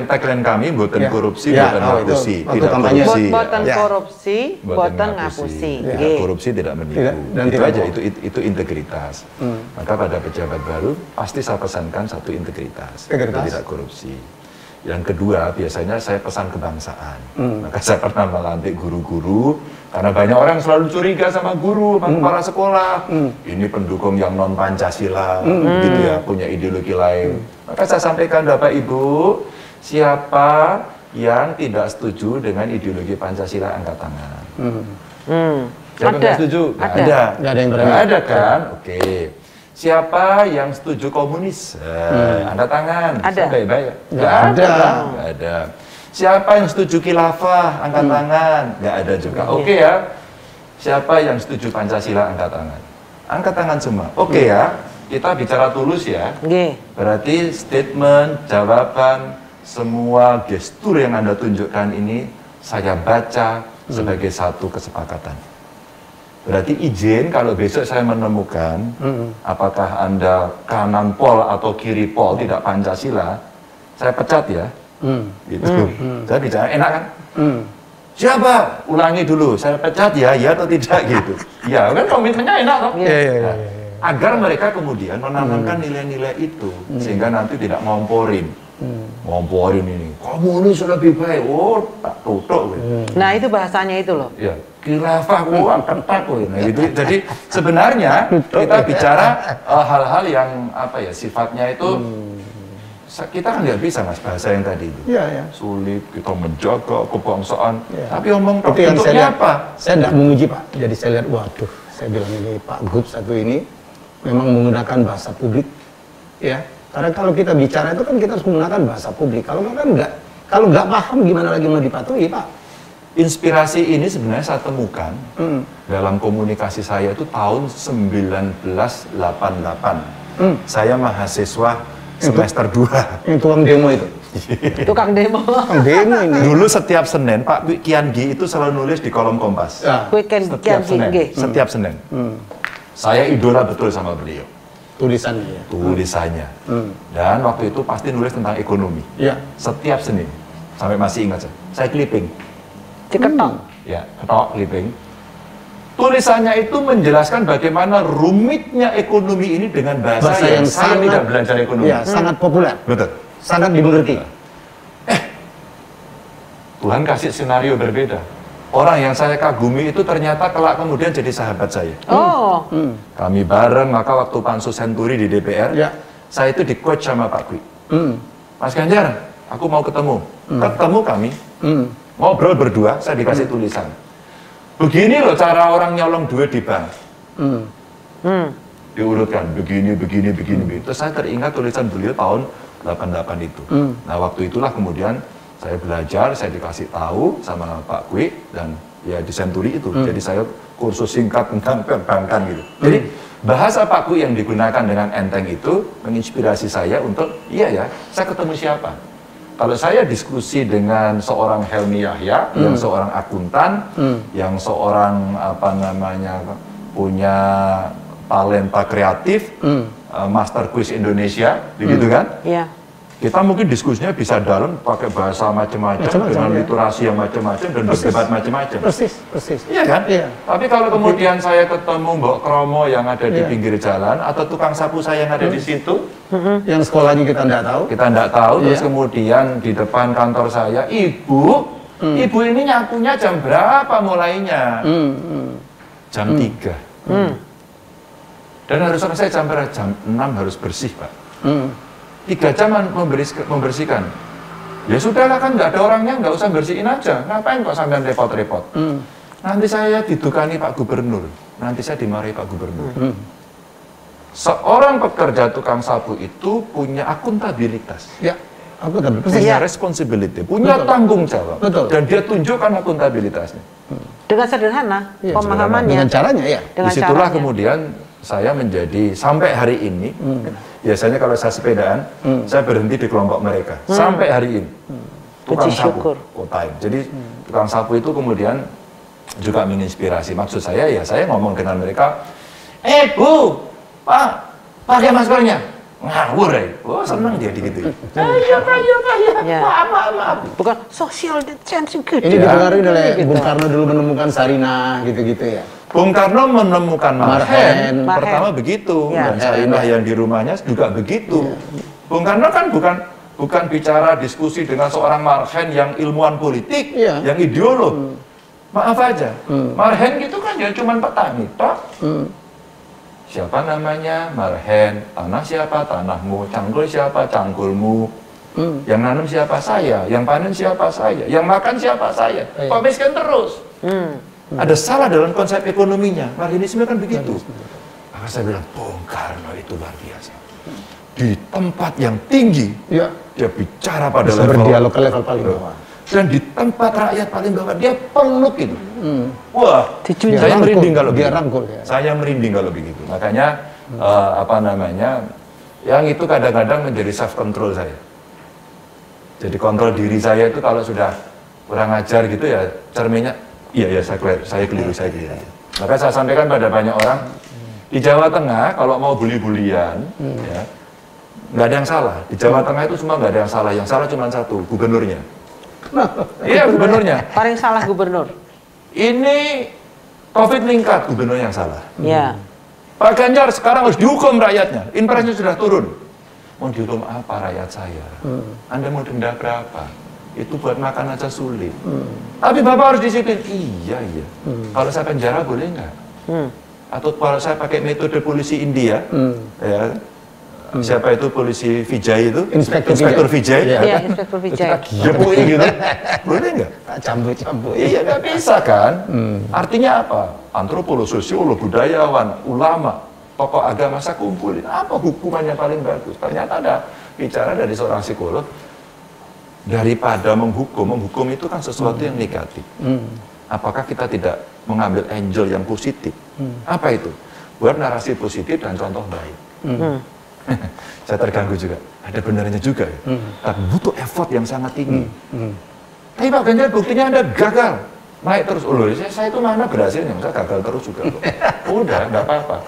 tagline kami boten korupsi, boten ngapusi, tidak korupsi. Boten korupsi, boten ngapusi. Korupsi tidak menipu. Itu aja, itu integritas. Maka pada pejabat baru pasti saya pesankan satu integritas. Tidak korupsi. Yang kedua, biasanya saya pesan kebangsaan. Maka saya pernah melantik guru-guru, karena banyak orang selalu curiga sama guru, sama kepala sekolah. Ini pendukung yang non-Pancasila, gitu ya, punya ideologi lain. Maka saya sampaikan, Bapak Ibu, siapa yang tidak setuju dengan ideologi Pancasila, angkat tangan. Siapa yang setuju? Nggak ada yang berani. Nggak ada kan? Oke. Siapa yang setuju komunis? Angkat tangan. Ada. Baik-baik. Nggak ada. Nggak ada. Siapa yang setuju khilafah? Angkat tangan. Nggak ada juga. Oke ya. Siapa yang setuju Pancasila? Angkat tangan. Angkat tangan semua. Oke ya. Kita bicara tulus ya. Berarti statement, jawaban, semua gestur yang Anda tunjukkan ini saya baca sebagai satu kesepakatan. Berarti izin kalau besok saya menemukan apakah Anda kanan pol atau kiri pol tidak Pancasila, saya pecat ya. Gitu. Saya bicara enak kan? Siapa? Ulangi dulu, saya pecat ya atau tidak gitu. Ya kan komitmennya enak kan? Agar mereka kemudian menanamkan nilai-nilai itu sehingga nanti tidak ngomporin. Ngomporin ini, komunis lebih baik, tak tutup. Nah itu bahasanya itu loh. Ya, khilafah, ketat. Nah, gitu. Jadi sebenarnya kita bicara hal-hal yang apa ya sifatnya itu kita kan nggak bisa Mas bahasa yang tadi itu. Sulit kita menjaga kebangsaan. Tapi omong bentuknya apa? Saya tidak memuji Pak. Jadi saya lihat, waduh, saya bilang ini Pak Gub satu ini memang menggunakan bahasa publik, ya. Karena kalau kita bicara itu kan kita harus menggunakan bahasa publik. Kalau nggak paham gimana lagi mau dipatuhi Pak? Inspirasi ini sebenarnya saya temukan dalam komunikasi saya itu tahun 1988. Saya mahasiswa semester 2. Yang tukang demo itu? Tukang demo. Tukang demo ini. Dulu setiap Senin Pak Kian Gi itu selalu nulis di kolom Kompas. Setiap Senin. Saya idola betul sama beliau. Tulisannya. Dan waktu itu pasti nulis tentang ekonomi. Setiap Senin. Sampai masih ingat saya clipping. Diketok. Ya, ketok clipping. Tulisannya itu menjelaskan bagaimana rumitnya ekonomi ini dengan bahasa yang saya tidak belajar ekonomi. Sangat populer. Betul. Sangat dimengerti. Tuhan kasih skenario berbeda. Orang yang saya kagumi itu ternyata kelak kemudian jadi sahabat saya. Kami bareng, maka waktu Pansus Senturi di DPR, saya itu di-coach sama Pak Gwi. Mas Ganjar, aku mau ketemu. Ketemu kami, ngobrol berdua, saya dikasih tulisan. Begini loh cara orang nyolong duit di bank. Diurutkan, begini. Terus saya teringat tulisan beliau tahun 88 itu. Nah waktu itulah kemudian saya belajar, saya dikasih tahu sama Pak Gwi, dan ya di Century itu. Jadi saya kursus singkat tentang perbankan gitu. Jadi bahasa Pakku yang digunakan dengan enteng itu menginspirasi saya untuk, iya ya, saya ketemu siapa? Kalau saya diskusi dengan seorang Helmi Yahya, yang seorang akuntan, yang seorang apa namanya punya talenta kreatif, Master Quiz Indonesia, begitu kan? Iya. Kita mungkin diskusinya bisa dalam pakai bahasa macam-macam dengan literasi yang macam-macam dan berdebat macam-macam. Persis. Iya kan? Iya. Tapi kalau kemudian saya ketemu Mbok Kromo yang ada di pinggir jalan atau tukang sapu saya yang ada di situ, yang sekolahnya kita nggak tahu. Kita nggak tahu, terus kemudian di depan kantor saya, ibu ini nyapunya jam berapa mulainya? Jam 3. Dan harus selesai jam berapa? Jam 6 harus bersih, Pak. 3 jam membersihkan. Ya sudahlah, kan nggak ada orangnya, nggak usah bersihin aja. Ngapain kok sampean repot-repot? Nanti saya didukani Pak Gubernur. Nanti saya dimarahi Pak Gubernur. Seorang pekerja tukang sapu itu punya akuntabilitas. Ya, akuntabilitas. Punya responsibility, punya tanggung jawab. Dan dia tunjukkan akuntabilitasnya. Dengan sederhana, pemahamannya. Dengan caranya ya. Disitulah kemudian saya menjadi, sampai hari ini, biasanya kalau saya sepedaan, saya berhenti di kelompok mereka. Sampai hari ini. Tukang sapu, kotain. Jadi tukang sapu itu kemudian juga menginspirasi. Maksud saya, ya saya ngomong dengan mereka, Bu, Pak, pakai maskernya. Ngawur ya. Oh, senang dia digituin. Iya. Maaf. Bukan social distancing. Ini dipengaruhi oleh Bung Karno dulu menemukan Sarinah gitu-gitu ya. Bung Karno menemukan Marhen, pertama begitu, dan Sarinah yang di rumahnya juga begitu. Bung Karno kan bukan bicara diskusi dengan seorang Marhen yang ilmuwan politik, yang ideolog. Maaf aja, Marhen gitu kan ya cuma petani, toh. Siapa namanya? Marhen. Tanah siapa? Tanahmu. Cangkul siapa? Cangkulmu. Yang nanam siapa? Saya. Yang panen siapa? Saya. Yang makan siapa? Saya. Kok miskin terus? Ada salah dalam konsep ekonominya. Marhenisme kan begitu. Maka saya bilang, Bung Karno itu luar biasa. Di tempat yang tinggi, dia bicara pada berdialog ke level paling bawah. Dan di tempat rakyat paling bawah, dia peluk itu. Wah, saya merinding kalau begitu. Saya merinding kalau begitu. Makanya, yang itu kadang-kadang menjadi self control saya. Jadi kontrol diri saya itu kalau sudah kurang ajar gitu ya, cerminnya, iya saya keliru. Maka saya sampaikan pada banyak orang, di Jawa Tengah kalau mau bully-bulian, ya, nggak ada yang salah. Di Jawa Tengah itu semua nggak ada yang salah. Yang salah cuma satu, gubernurnya. Iya, gubernurnya. Paling salah gubernur. Ini COVID meningkat, gubernur yang salah. Iya. Pak Ganjar sekarang harus dihukum rakyatnya. Impresnya sudah turun. Mau dihukum apa rakyat saya? Anda mau denda berapa? Itu buat makan aja sulit. Tapi Bapak harus disiplin. Iya. Kalau saya penjara boleh nggak? Atau kalau saya pakai metode polisi India, ya. Siapa itu polisi Vijay itu? Inspektur Vijay. Iya, Inspektur Vijay. Jepuin gitu. Boleh nggak? Campur. Iya, nggak bisa kan? Artinya apa? Antropolog, sosiolog, budayawan, ulama, tokoh agama saya kumpulin. Apa hukumannya paling bagus? Ternyata ada bicara dari seorang psikolog. Daripada menghukum itu kan sesuatu yang negatif. Apakah kita tidak mengambil angel yang positif? Apa itu? Buat narasi positif dan contoh baik. Saya terganggu juga, ada benarnya juga ya. Tapi butuh effort yang sangat tinggi. Tapi Pak Ganjar buktinya Anda gagal, naik terus. Saya itu mana berhasilnya, saya gagal terus juga kok. Udah, nggak apa-apa.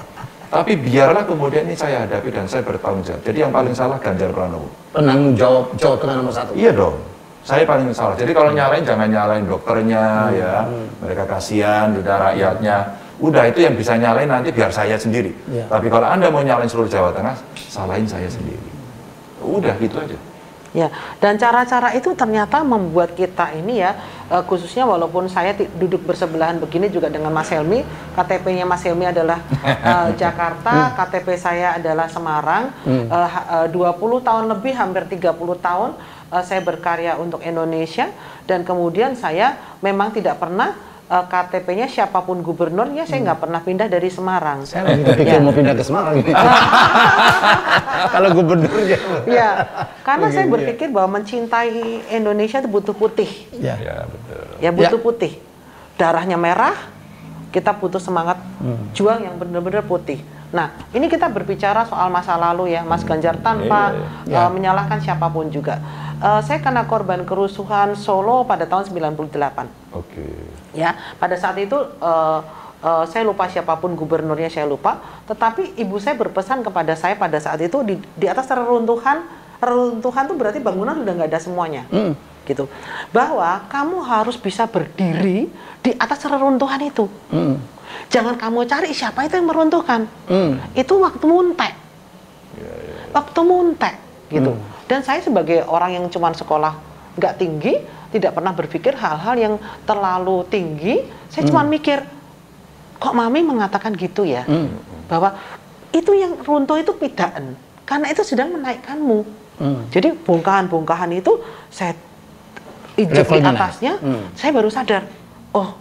Tapi biarlah kemudian ini saya hadapi dan saya bertanggung jawab. Jadi yang paling salah Ganjar Pranowo. Penanggung jawab Jawa Tengah nomor 1. Iya dong, saya paling salah. Jadi kalau nyalain jangan nyalain dokternya ya, mereka kasihan, udah rakyatnya. Udah itu yang bisa nyalain nanti biar saya sendiri. Tapi kalau Anda mau nyalain seluruh Jawa Tengah, salahin saya sendiri. Udah gitu aja. Ya, dan cara-cara itu ternyata membuat kita ini ya, khususnya walaupun saya duduk bersebelahan begini juga dengan Mas Helmi, KTP-nya Mas Helmi adalah Jakarta, KTP saya adalah Semarang, 20 tahun lebih, hampir 30 tahun saya berkarya untuk Indonesia, dan kemudian saya memang tidak pernah KTP-nya siapapun gubernurnya, saya nggak pernah pindah dari Semarang. Saya lagi pikir mau pindah ke Semarang. Kalau gubernurnya. Ya, karena saya berpikir bahwa mencintai Indonesia itu butuh putih. Ya betul. Ya butuh putih. darahnya merah, kita butuh semangat juang yang benar-benar putih. Nah, ini kita berbicara soal masa lalu ya, Mas Ganjar, tanpa menyalahkan siapapun juga. Saya kena korban kerusuhan Solo pada tahun 98. Ya, pada saat itu saya lupa siapapun gubernurnya, saya lupa. Tetapi ibu saya berpesan kepada saya pada saat itu di atas reruntuhan itu berarti bangunan udah nggak ada semuanya, gitu. Bahwa kamu harus bisa berdiri di atas reruntuhan itu. Jangan kamu cari siapa itu yang meruntuhkan. Itu waktu muntek. Waktu muntek, gitu. Dan saya sebagai orang yang cuma sekolah nggak tinggi, tidak pernah berpikir hal-hal yang terlalu tinggi. Saya cuma mikir, kok Mami mengatakan gitu ya? Bahwa itu yang runtuh itu pidaan. Karena itu sedang menaikkanmu. Jadi bongkahan-bongkahan itu saya injek di atasnya, saya baru sadar, oh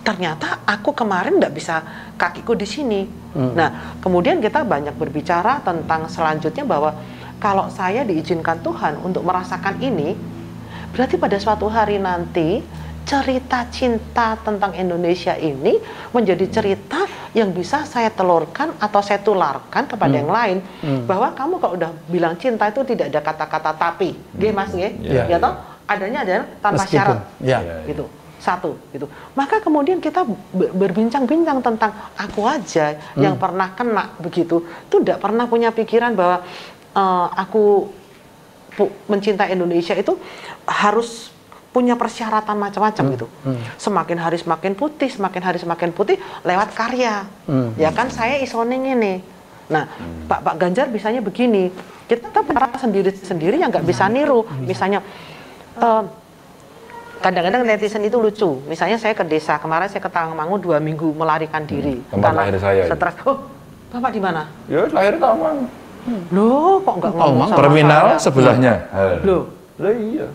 ternyata aku kemarin nggak bisa kakiku di sini. Nah, kemudian kita banyak berbicara tentang selanjutnya bahwa kalau saya diizinkan Tuhan untuk merasakan ini, berarti pada suatu hari nanti cerita cinta tentang Indonesia ini menjadi cerita yang bisa saya telurkan atau saya tularkan kepada yang lain. Bahwa kamu kalau udah bilang cinta itu tidak ada kata-kata tapi, Mas, ya toh? Adanya adalah tanpa syarat, gitu. Satu, gitu. Maka kemudian kita berbincang-bincang tentang aku aja yang pernah kena begitu, itu tidak pernah punya pikiran bahwa aku mencintai Indonesia itu harus punya persyaratan macam-macam gitu. Semakin hari semakin putih, semakin hari semakin putih lewat karya. Ya kan saya isoning ini. Nah, Pak Ganjar bisanya begini. Kita para sendiri yang nggak bisa niru. Misalnya kadang-kadang netizen itu lucu. Misalnya saya ke desa, kemarin saya ke Tawangmangu 2 minggu melarikan diri. Tempat lahir saya. Stres. Oh, Bapak di mana? Ya, lahir Tawang. Loh, kok nggak ngomong sama terminal saya? sebelahnya. Loh, Iya.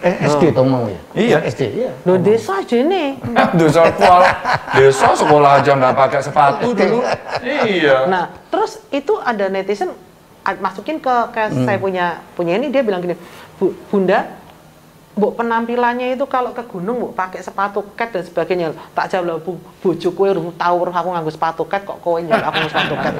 SD Tawangmangu ya? Iya. SD, iya. Loh, desa aja nih. Desa sekolah aja nggak pakai sepatu dulu. Iya. Nah, terus itu ada netizen masukin ke saya punya ini, dia bilang gini, Bunda, Bu penampilannya itu kalau ke gunung Bu pakai sepatu ket dan sebagainya. Tak jawab lah, bojoku urung tahu aku nganggo sepatu ket kok kowe njal aku nganggo sepatu ket.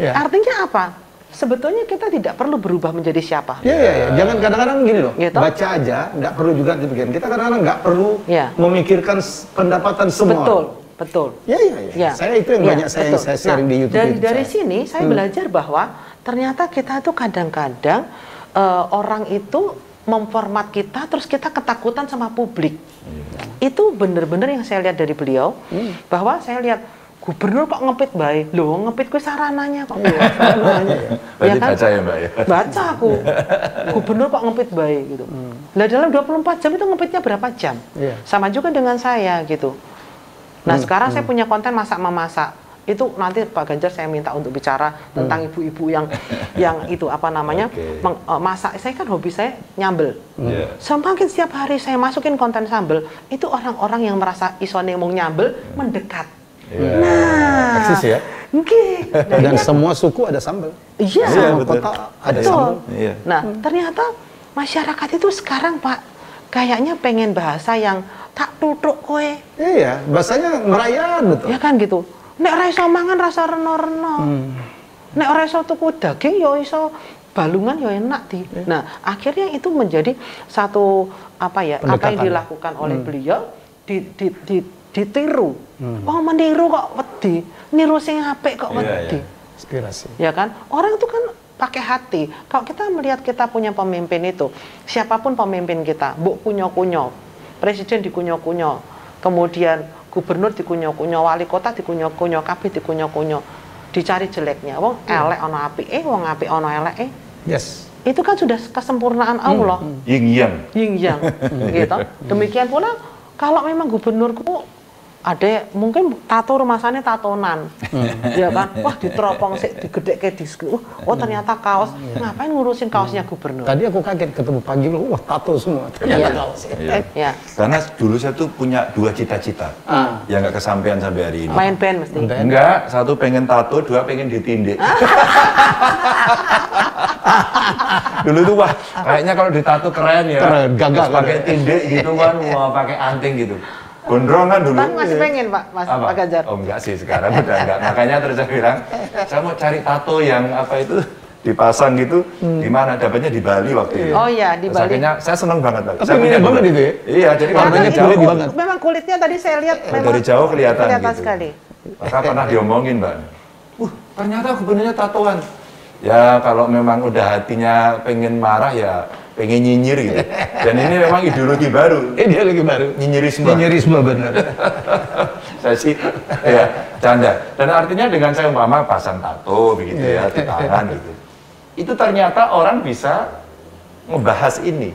Artinya apa? Sebetulnya kita tidak perlu berubah menjadi siapa. Iya. Jangan kadang-kadang gini loh, gitu? baca aja, nggak perlu juga dipikirkan. Kita kadang-kadang nggak perlu memikirkan pendapatan semua. Betul. Iya. Saya itu yang banyak saya sharing di YouTube. Dari sini saya belajar bahwa ternyata kita tuh kadang-kadang orang itu memformat kita, terus kita ketakutan sama publik. Itu benar-benar yang saya lihat dari beliau, bahwa saya lihat gubernur kok ngepit baik, loh ngepit gue sarananya kok. Ya kan? Baca ya Mbak ya? Baca aku, gubernur kok ngepit baik gitu. Nah dalam 24 jam itu ngepitnya berapa jam? Sama juga dengan saya gitu. Nah sekarang saya punya konten masak-memasak. Itu nanti Pak Ganjar saya minta untuk bicara tentang ibu-ibu yang itu apa namanya masak. Saya kan hobi saya nyambel. Semakin setiap hari saya masukin konten sambel, itu orang-orang yang merasa isone mau nyambel mendekat. Nah, eksis ya. Dan semua suku ada sambel. Iya. Semua kota ada sambel. Nah, ternyata masyarakat itu sekarang Pak kayaknya pengen bahasa yang tak tutuk kowe. Iya, bahasanya merayan betul. Ya kan gitu. Nek ora iso mangan rasa reno-reno. Nek ora iso tuku daging ya iso balungan ya enak di. Nah, akhirnya itu menjadi satu apa yang dilakukan oleh beliau ditiru. Oh, meniru kok wedi. Niru sing apik kok wedi. Inspirasi. Ya kan? Orang itu kan pakai hati. Kalau kita melihat kita punya pemimpin itu, siapapun pemimpin kita, mbok kunyo-kunyo, presiden dikunyo-kunyo, kemudian gubernur dikunyo-kunyo, wali kota dikunyo-kunyo, kabeh dikunyo-kunyo, dicari jeleknya. Wong elek ana apike, wong apik ana eleke. Yes. Itu kan sudah kesempurnaan Allah. Yin yang. Gitu. Demikian pula kalau memang gubernurku ada mungkin tato rumasannya tatonan, ya kan? Wah diteropong sih, digedek oh ternyata kaos, ngapain ngurusin kaosnya gubernur? Tadi aku kaget ketemu pagi loh, wah tato semua. Karena dulu saya tuh punya 2 cita-cita yang nggak kesampaian sampai hari ini. Main band mesti? Enggak, 1 pengen tato, 2 pengen ditindik. Dulu tuh wah kayaknya kalau ditato keren ya, keren, gagah pakai tindik gitu kan, wah pakai anting gitu. Gondrongan dulu. Tapi masih pengen Pak, Pak Ganjar? Oh enggak sih, sekarang udah enggak. Makanya terus saya bilang, saya mau cari tato yang apa itu dipasang gitu, di mana dapatnya di Bali waktu itu. Oh iya, di Bali. Akhirnya saya senang banget. Tapi mirip banget itu ya? Iya, jadi warnanya jauh banget. Memang kulitnya tadi saya lihat memang dari jauh kelihatan gitu. sekali. Maka pernah diomongin Mbak, ternyata gubernurnya tatoan. Ya kalau memang udah hatinya pengen marah ya pengen nyinyir gitu. Dan ini memang ideologi baru. Ideologi baru. Nyinyirisme. Nyinyirisme benar. Saya sih ya canda. Dan artinya dengan saya umpama pasang tato begitu ya di tangan gitu. Itu ternyata orang bisa membahas ini.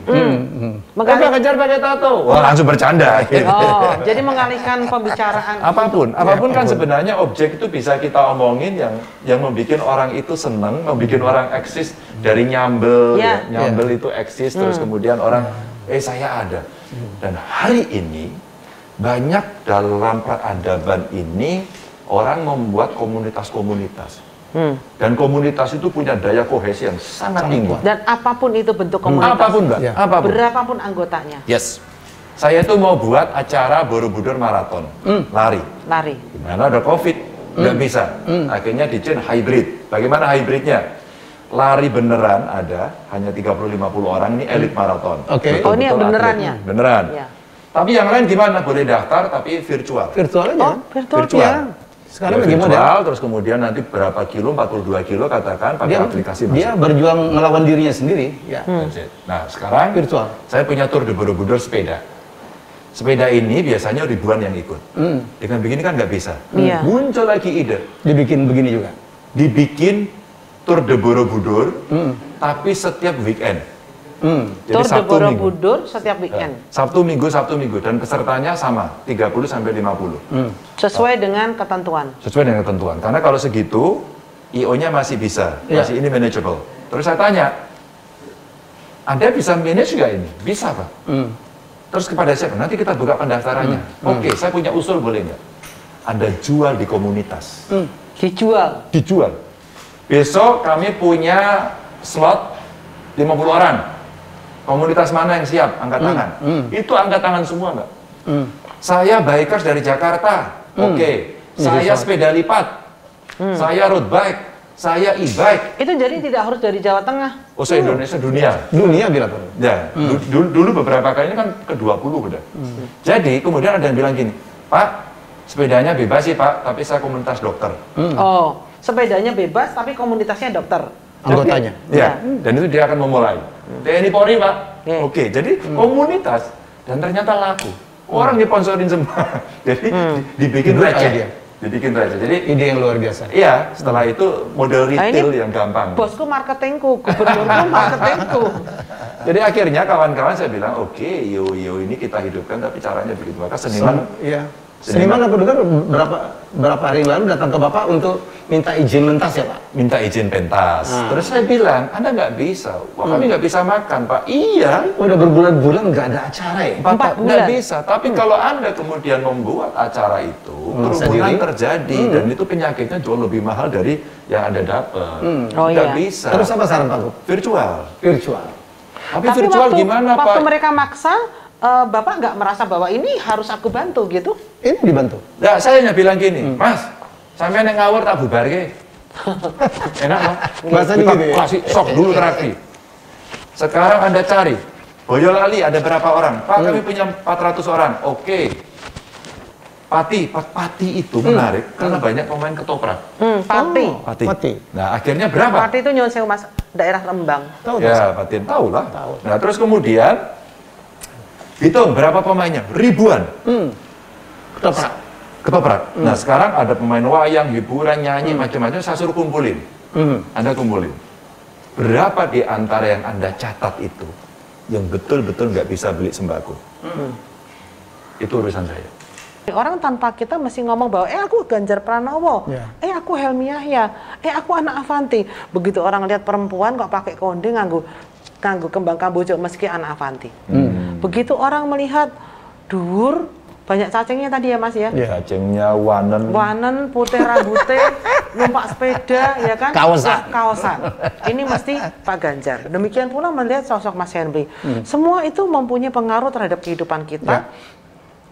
Pak Ganjar pakai tato. Wah, langsung bercanda. Gitu. Oh, jadi mengalihkan pembicaraan. Apapun kan sebenarnya objek itu bisa kita omongin yang membuat orang itu seneng, membuat orang eksis dari nyambel, nyambel itu eksis, terus kemudian orang, saya ada. Dan hari ini banyak dalam peradaban ini orang membuat komunitas-komunitas. Dan komunitas itu punya daya kohesi yang sangat tinggi. Dan apapun itu bentuk komunitas. Apapun Mbak, apapun. Berapapun anggotanya. Yes. Saya itu mau buat acara Borobudur Marathon, lari. Gimana ada COVID, nggak bisa. Akhirnya dibikin hybrid. Bagaimana hybridnya? Lari beneran ada, hanya 30-50 orang, ini elit maraton. Oke. Oh, ini yang benerannya? Beneran. Ya. Tapi yang lain gimana? Boleh daftar, tapi virtual. Virtual aja. Oh, virtual. Sekarang ya, gimana? Virtual, terus kemudian nanti berapa kilo, 42 kilo katakan pakai aplikasi. Dia berjuang melawan dirinya sendiri. Ya. Nah sekarang virtual. Saya punya tour de Borobudur sepeda. Sepeda ini biasanya ribuan yang ikut. Dengan begini kan nggak bisa. Muncul lagi ide. Dibikin begini juga. Dibikin tour de Borobudur, tapi setiap weekend. Jadi tour de Borobudur setiap weekend. Sabtu Minggu dan pesertanya sama 30 sampai 50. Sesuai dengan ketentuan. Sesuai dengan ketentuan. Karena kalau segitu IO-nya masih bisa, masih ini manageable. Terus saya tanya, Anda bisa manage nggak ini? Bisa Pak. Terus kepada siapa? Nanti kita buka pendaftarannya. Oke, saya punya usul boleh nggak? Anda jual di komunitas. Dijual. Besok kami punya slot 50 orang. Komunitas mana yang siap? Angkat tangan. Itu angkat tangan semua Mbak. Saya bikers dari Jakarta. Oke. Saya sepeda lipat. Saya road bike. Saya e-bike. Itu jadi tidak harus dari Jawa Tengah. Oh, saya Indonesia, dunia. Dunia bila perlu. Ya, dulu beberapa kali ini kan ke-20 udah. Jadi kemudian ada yang bilang gini, Pak, sepedanya bebas sih Pak, tapi saya komunitas dokter. Oh, sepedanya bebas tapi komunitasnya dokter. Anggotanya. Ya, dan itu dia akan memulai. TNI Polri Pak. Oke, jadi komunitas dan ternyata laku. Orang disponsorin semua. Jadi dibikin receh. Dibikin receh. Jadi ide yang luar biasa. Iya, setelah itu model retail yang gampang. Bosku marketingku, gubernurku marketingku. Jadi akhirnya kawan-kawan saya bilang, oke, yo ini kita hidupkan, tapi caranya begitu. Maka seniman. Seniman aku dengar berapa hari lalu datang ke Bapak untuk minta izin pentas ya Pak? Minta izin pentas. Terus saya bilang, Anda nggak bisa. Wah, kami nggak bisa makan Pak. Iya. Udah berbulan-bulan nggak ada acara ya? 4 bulan. Nggak bisa. Tapi kalau Anda kemudian membuat acara itu, kerumunan terjadi. Dan itu penyakitnya jauh lebih mahal dari yang Anda dapat. Nggak bisa. Terus apa saran Pak Gub? Virtual. Tapi virtual gimana Pak? Waktu mereka maksa, Bapak nggak merasa bahwa ini harus aku bantu gitu? Ini dibantu. Nah, saya hanya bilang gini, Mas, sampai yang ngawur tak bubar ke? Enak Pak? Bahasanya Kita gitu ya? kasih sok dulu terapi. Sekarang Anda cari, Boyolali ada berapa orang? Pak, kami punya 400 orang. Oke. Pati itu menarik karena banyak pemain ketoprak. Pati. Nah, akhirnya berapa? Pati itu nyuwun sewu Mas, daerah Rembang. Ya, Pati tahu lah. Nah, terus kemudian hitung berapa pemainnya? Ribuan. Ketoprak. Nah, sekarang ada pemain wayang, hiburan, nyanyi, macam-macam, saya suruh kumpulin. Anda kumpulin. Berapa di antara yang Anda catat itu yang betul-betul nggak bisa beli sembako? Itu urusan saya. Orang tanpa kita mesti ngomong bahwa aku Ganjar Pranowo, aku Helmi Yahya, aku anak Avanti. Begitu orang lihat perempuan kok pakai konde nganggo kembang kamboja meski anak Avanti. Begitu orang melihat dhuwur, banyak cacingnya tadi ya Mas ya? Cacingnya, wanen, putih rambutnya, numpak sepeda, ya kan? Kaosan. Ini mesti Pak Ganjar. Demikian pula melihat sosok Mas Henry. Semua itu mempunyai pengaruh terhadap kehidupan kita.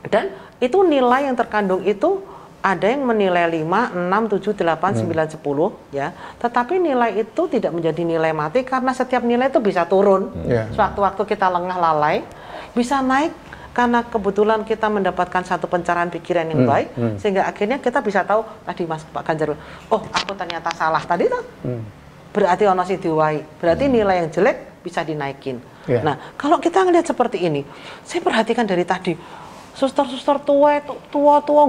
Dan itu nilai yang terkandung itu ada yang menilai 5, 6, 7, 8, 9, 10 ya. Tetapi nilai itu tidak menjadi nilai mati karena setiap nilai itu bisa turun. Sewaktu-waktu kita lengah lalai, bisa naik karena kebetulan kita mendapatkan satu pencerahan pikiran yang baik, sehingga akhirnya kita bisa tahu tadi Mas Pak Ganjar, oh aku ternyata salah tadi tuh. Berarti ono sing diwai. Berarti nilai yang jelek bisa dinaikin. Nah, kalau kita ngelihat seperti ini, saya perhatikan dari tadi suster-suster tua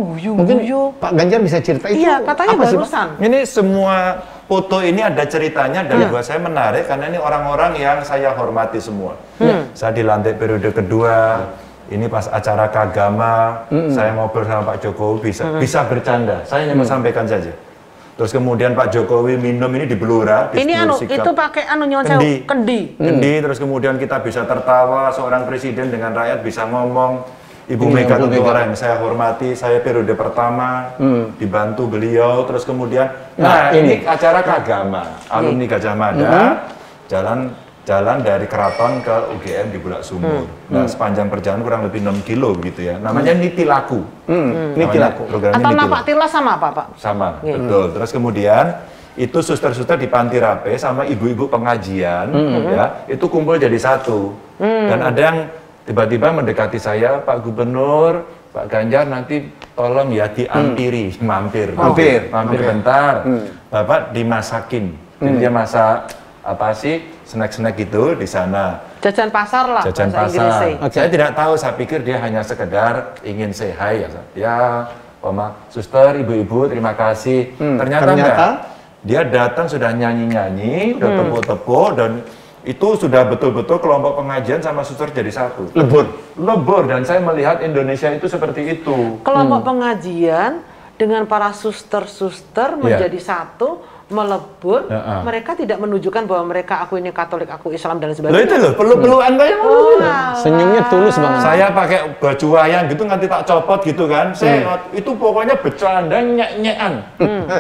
guyu-guyu. Mungkin Pak Ganjar bisa cerita itu. Iya, katanya apa barusan. Ini semua foto ini ada ceritanya dan buat saya menarik karena ini orang-orang yang saya hormati semua. Saya di lantai periode kedua, ini pas acara Kagama, saya ngobrol sama Pak Jokowi bisa bercanda. Saya hanya mau sampaikan saja. Terus kemudian Pak Jokowi minum ini di Blora. Ini itu pakai kendi. Terus kemudian kita bisa tertawa, seorang presiden dengan rakyat bisa ngomong. Ibu Mega tentu orang yang saya hormati, saya periode pertama dibantu beliau. Terus kemudian, ini acara Kagama, alumni Gajah Mada, jalan dari Keraton ke UGM di Bulak Sumur. Nah, sepanjang perjalanan kurang lebih 6 kilo gitu ya. Namanya Niti Laku. Niti Laku. Atau napak tilas sama apa, Pak? Sama, betul. Terus kemudian itu suster-suster di Panti Rape sama ibu-ibu pengajian ya, itu kumpul jadi satu. Dan ada yang tiba-tiba mendekati saya, Pak Gubernur, Pak Ganjar nanti tolong ya diampiri, mampir bentar. Bapak dimasakin. Jadi dia masak apa sih, snack-snack gitu di sana. Jajan pasar lah. Jajan pasar. Saya tidak tahu, saya pikir dia hanya sekedar ingin say hi ya. Ya, suster, ibu-ibu, terima kasih. Ternyata enggak. Dia datang sudah nyanyi-nyanyi, udah tepuk-tepuk, dan itu sudah betul-betul kelompok pengajian sama suster jadi satu. Lebur, dan saya melihat Indonesia itu seperti itu. Kelompok pengajian dengan para suster-suster menjadi satu, melebur, mereka tidak menunjukkan bahwa mereka aku ini Katolik, aku Islam dan sebagainya. Itu loh, peluk-pelukan kayak senyumnya tulus banget. Saya pakai baju wayang gitu nanti tak copot gitu kan. Saya itu pokoknya bercanda nyek-nyekan.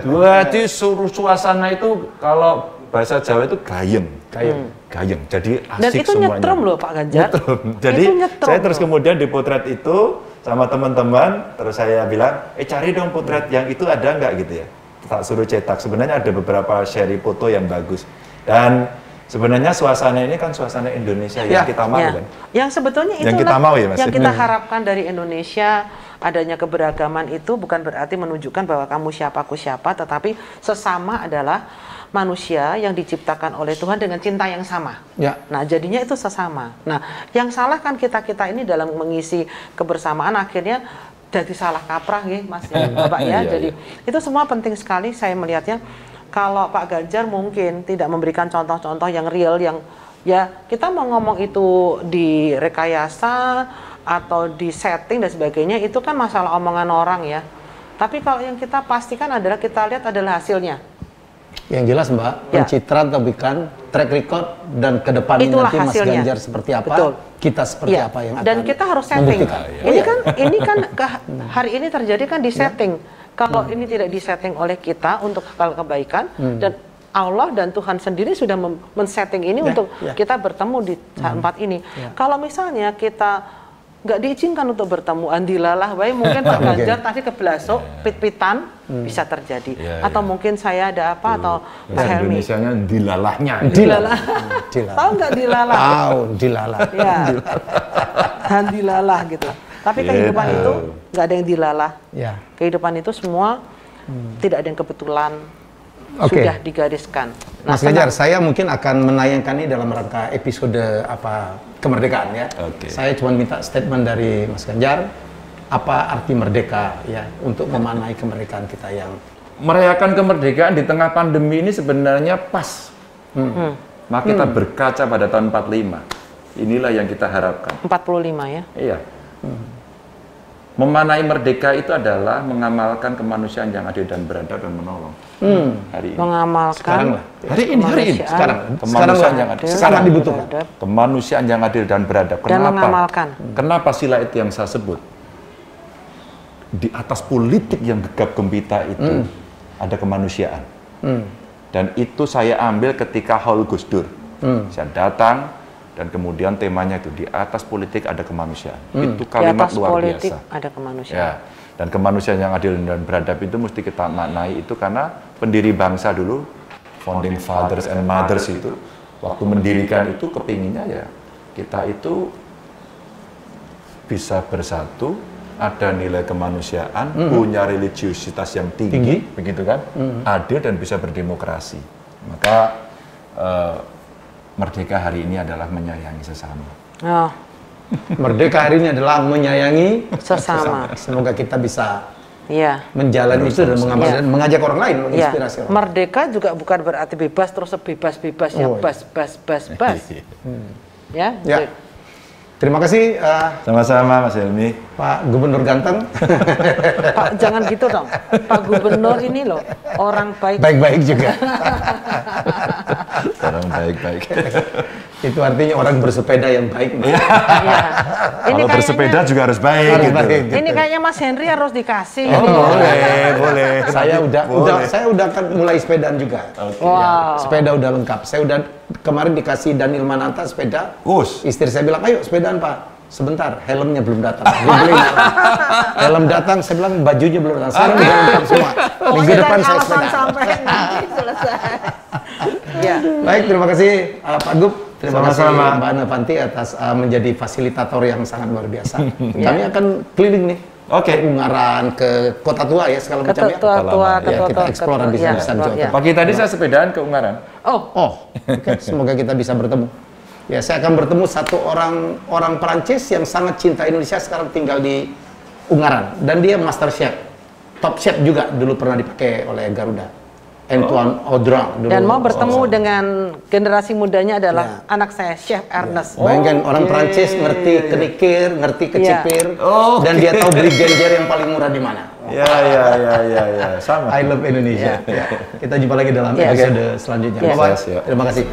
Berarti suasana itu kalau bahasa Jawa itu gayeng. Jadi asik semuanya. Dan itu nyetrum loh Pak Ganjar. Jadi saya terus kemudian di potret itu sama teman-teman, terus saya bilang, cari dong potret yang itu ada nggak gitu ya. Tak suruh cetak. Sebenarnya ada beberapa seri foto yang bagus. Dan sebenarnya suasana ini kan suasana Indonesia yang kita mau kan. Yang sebetulnya itu yang kita mau ya Mas. Yang kita harapkan dari Indonesia, adanya keberagaman itu bukan berarti menunjukkan bahwa kamu siapa aku siapa, tetapi sesama adalah manusia yang diciptakan oleh Tuhan dengan cinta yang sama. Nah, jadinya itu sesama. Nah, yang salah kan kita ini dalam mengisi kebersamaan akhirnya jadi salah kaprah ya Mas Bapak ya. Jadi itu semua penting sekali saya melihatnya. Kalau Pak Ganjar mungkin tidak memberikan contoh-contoh yang real, yang ya kita mau ngomong itu di rekayasa atau di setting dan sebagainya, itu kan masalah omongan orang ya. Tapi kalau yang kita pastikan adalah kita lihat adalah hasilnya. Yang jelas Mbak, pencitraan atau bukan, track record dan ke depannya nanti Mas Ganjar seperti apa, kita seperti apa yang akan. Dan kita harus setting. Ini kan hari ini terjadi kan di setting. Kalau ini tidak disetting oleh kita untuk hal kebaikan, dan Allah dan Tuhan sendiri sudah men-setting ini untuk kita bertemu di tempat ini. Kalau misalnya kita nggak diizinkan untuk bertemu andilalah, baik mungkin Pak Ganjar tadi kebelasuk, pit-pitan bisa terjadi. Atau mungkin saya ada apa, atau Pak Helmi. Indonesianya dilalahnya. Tahu nggak dilalah? Tahu, dilalah. Ya. Dan dilalah gitu. Tapi kehidupan itu nggak ada yang dilalah. Kehidupan itu semua tidak ada yang kebetulan. Sudah digariskan. Nah, Mas Ganjar, saya mungkin akan menayangkan ini dalam rangka episode kemerdekaan ya. Saya cuma minta statement dari Mas Ganjar, apa arti merdeka ya untuk memaknai kemerdekaan kita yang merayakan kemerdekaan di tengah pandemi ini sebenarnya pas. Maka kita berkaca pada tahun 45. Inilah yang kita harapkan. 45 ya? Iya. Memaknai merdeka itu adalah mengamalkan kemanusiaan yang adil dan beradab dan menolong. Hari ini. Mengamalkan hari ini sekarang kemanusiaan yang adil. Sekarang dibutuhkan. Kemanusiaan yang adil dan beradab. Dan mengamalkan. Kenapa sila itu yang saya sebut? Di atas politik yang gegap gempita itu ada kemanusiaan. Dan itu saya ambil ketika haul Gus Dur. Saya datang dan kemudian temanya itu di atas politik ada kemanusiaan. Itu kalimat luar politik biasa. Ada kemanusiaan. Ya. Dan kemanusiaan yang adil dan beradab itu mesti kita maknai itu karena pendiri bangsa dulu, founding fathers and mothers itu, waktu mendirikan itu kepinginnya ya kita itu bisa bersatu, ada nilai kemanusiaan, punya religiusitas yang tinggi. Begitu kan, adil dan bisa berdemokrasi. Maka merdeka hari ini adalah menyayangi sesama. Oh. Merdeka hari ini adalah menyayangi sesama. Semoga kita bisa menjalani itu dan mengajak orang lain, menginspirasi orang. Merdeka juga bukan berarti bebas terus sebebas-bebasnya bas. Ya. Terima kasih. Sama-sama Mas Helmi. Pak Gubernur ganteng. Pak, jangan gitu dong. Pak Gubernur ini loh, orang baik. Baik-baik juga. Orang baik-baik. Itu artinya orang bersepeda yang baik. Ini kalau bersepeda juga harus baik. Ini kayaknya Mas Henry harus dikasih. Boleh. Saya udah kan mulai sepedaan juga. Wow. Sepeda udah lengkap. Saya udah kemarin dikasih Daniel Mananta sepeda. Istri saya bilang, ayo sepedaan Pak. Sebentar, helmnya belum datang. Helm datang, saya bilang bajunya belum datang. Sekarang udah lengkap semua. Minggu depan saya sepeda. Sampai nanti selesai. Baik, terima kasih Pak Gub. Terima kasih Mbak Nevanti atas menjadi fasilitator yang sangat luar biasa. Kami akan keliling nih. Ke Ungaran, ke Kota Tua ya, segala macam ya. Kita eksplor di sana. Pagi tadi saya sepedaan ke Ungaran. Semoga kita bisa bertemu. Ya, saya akan bertemu satu orang Perancis yang sangat cinta Indonesia, sekarang tinggal di Ungaran, dan dia master chef, top chef juga, dulu pernah dipakai oleh Garuda, Antoine Audran. Dan mau bertemu dengan generasi mudanya adalah anak saya, Chef Ernest. Bayangkan orang Perancis ngerti kenikir, ngerti kecipir, dan dia tahu beli genjer yang paling murah di mana. Ya, sama. I love Indonesia. Kita jumpa lagi dalam episode selanjutnya. Bye-bye. Terima kasih.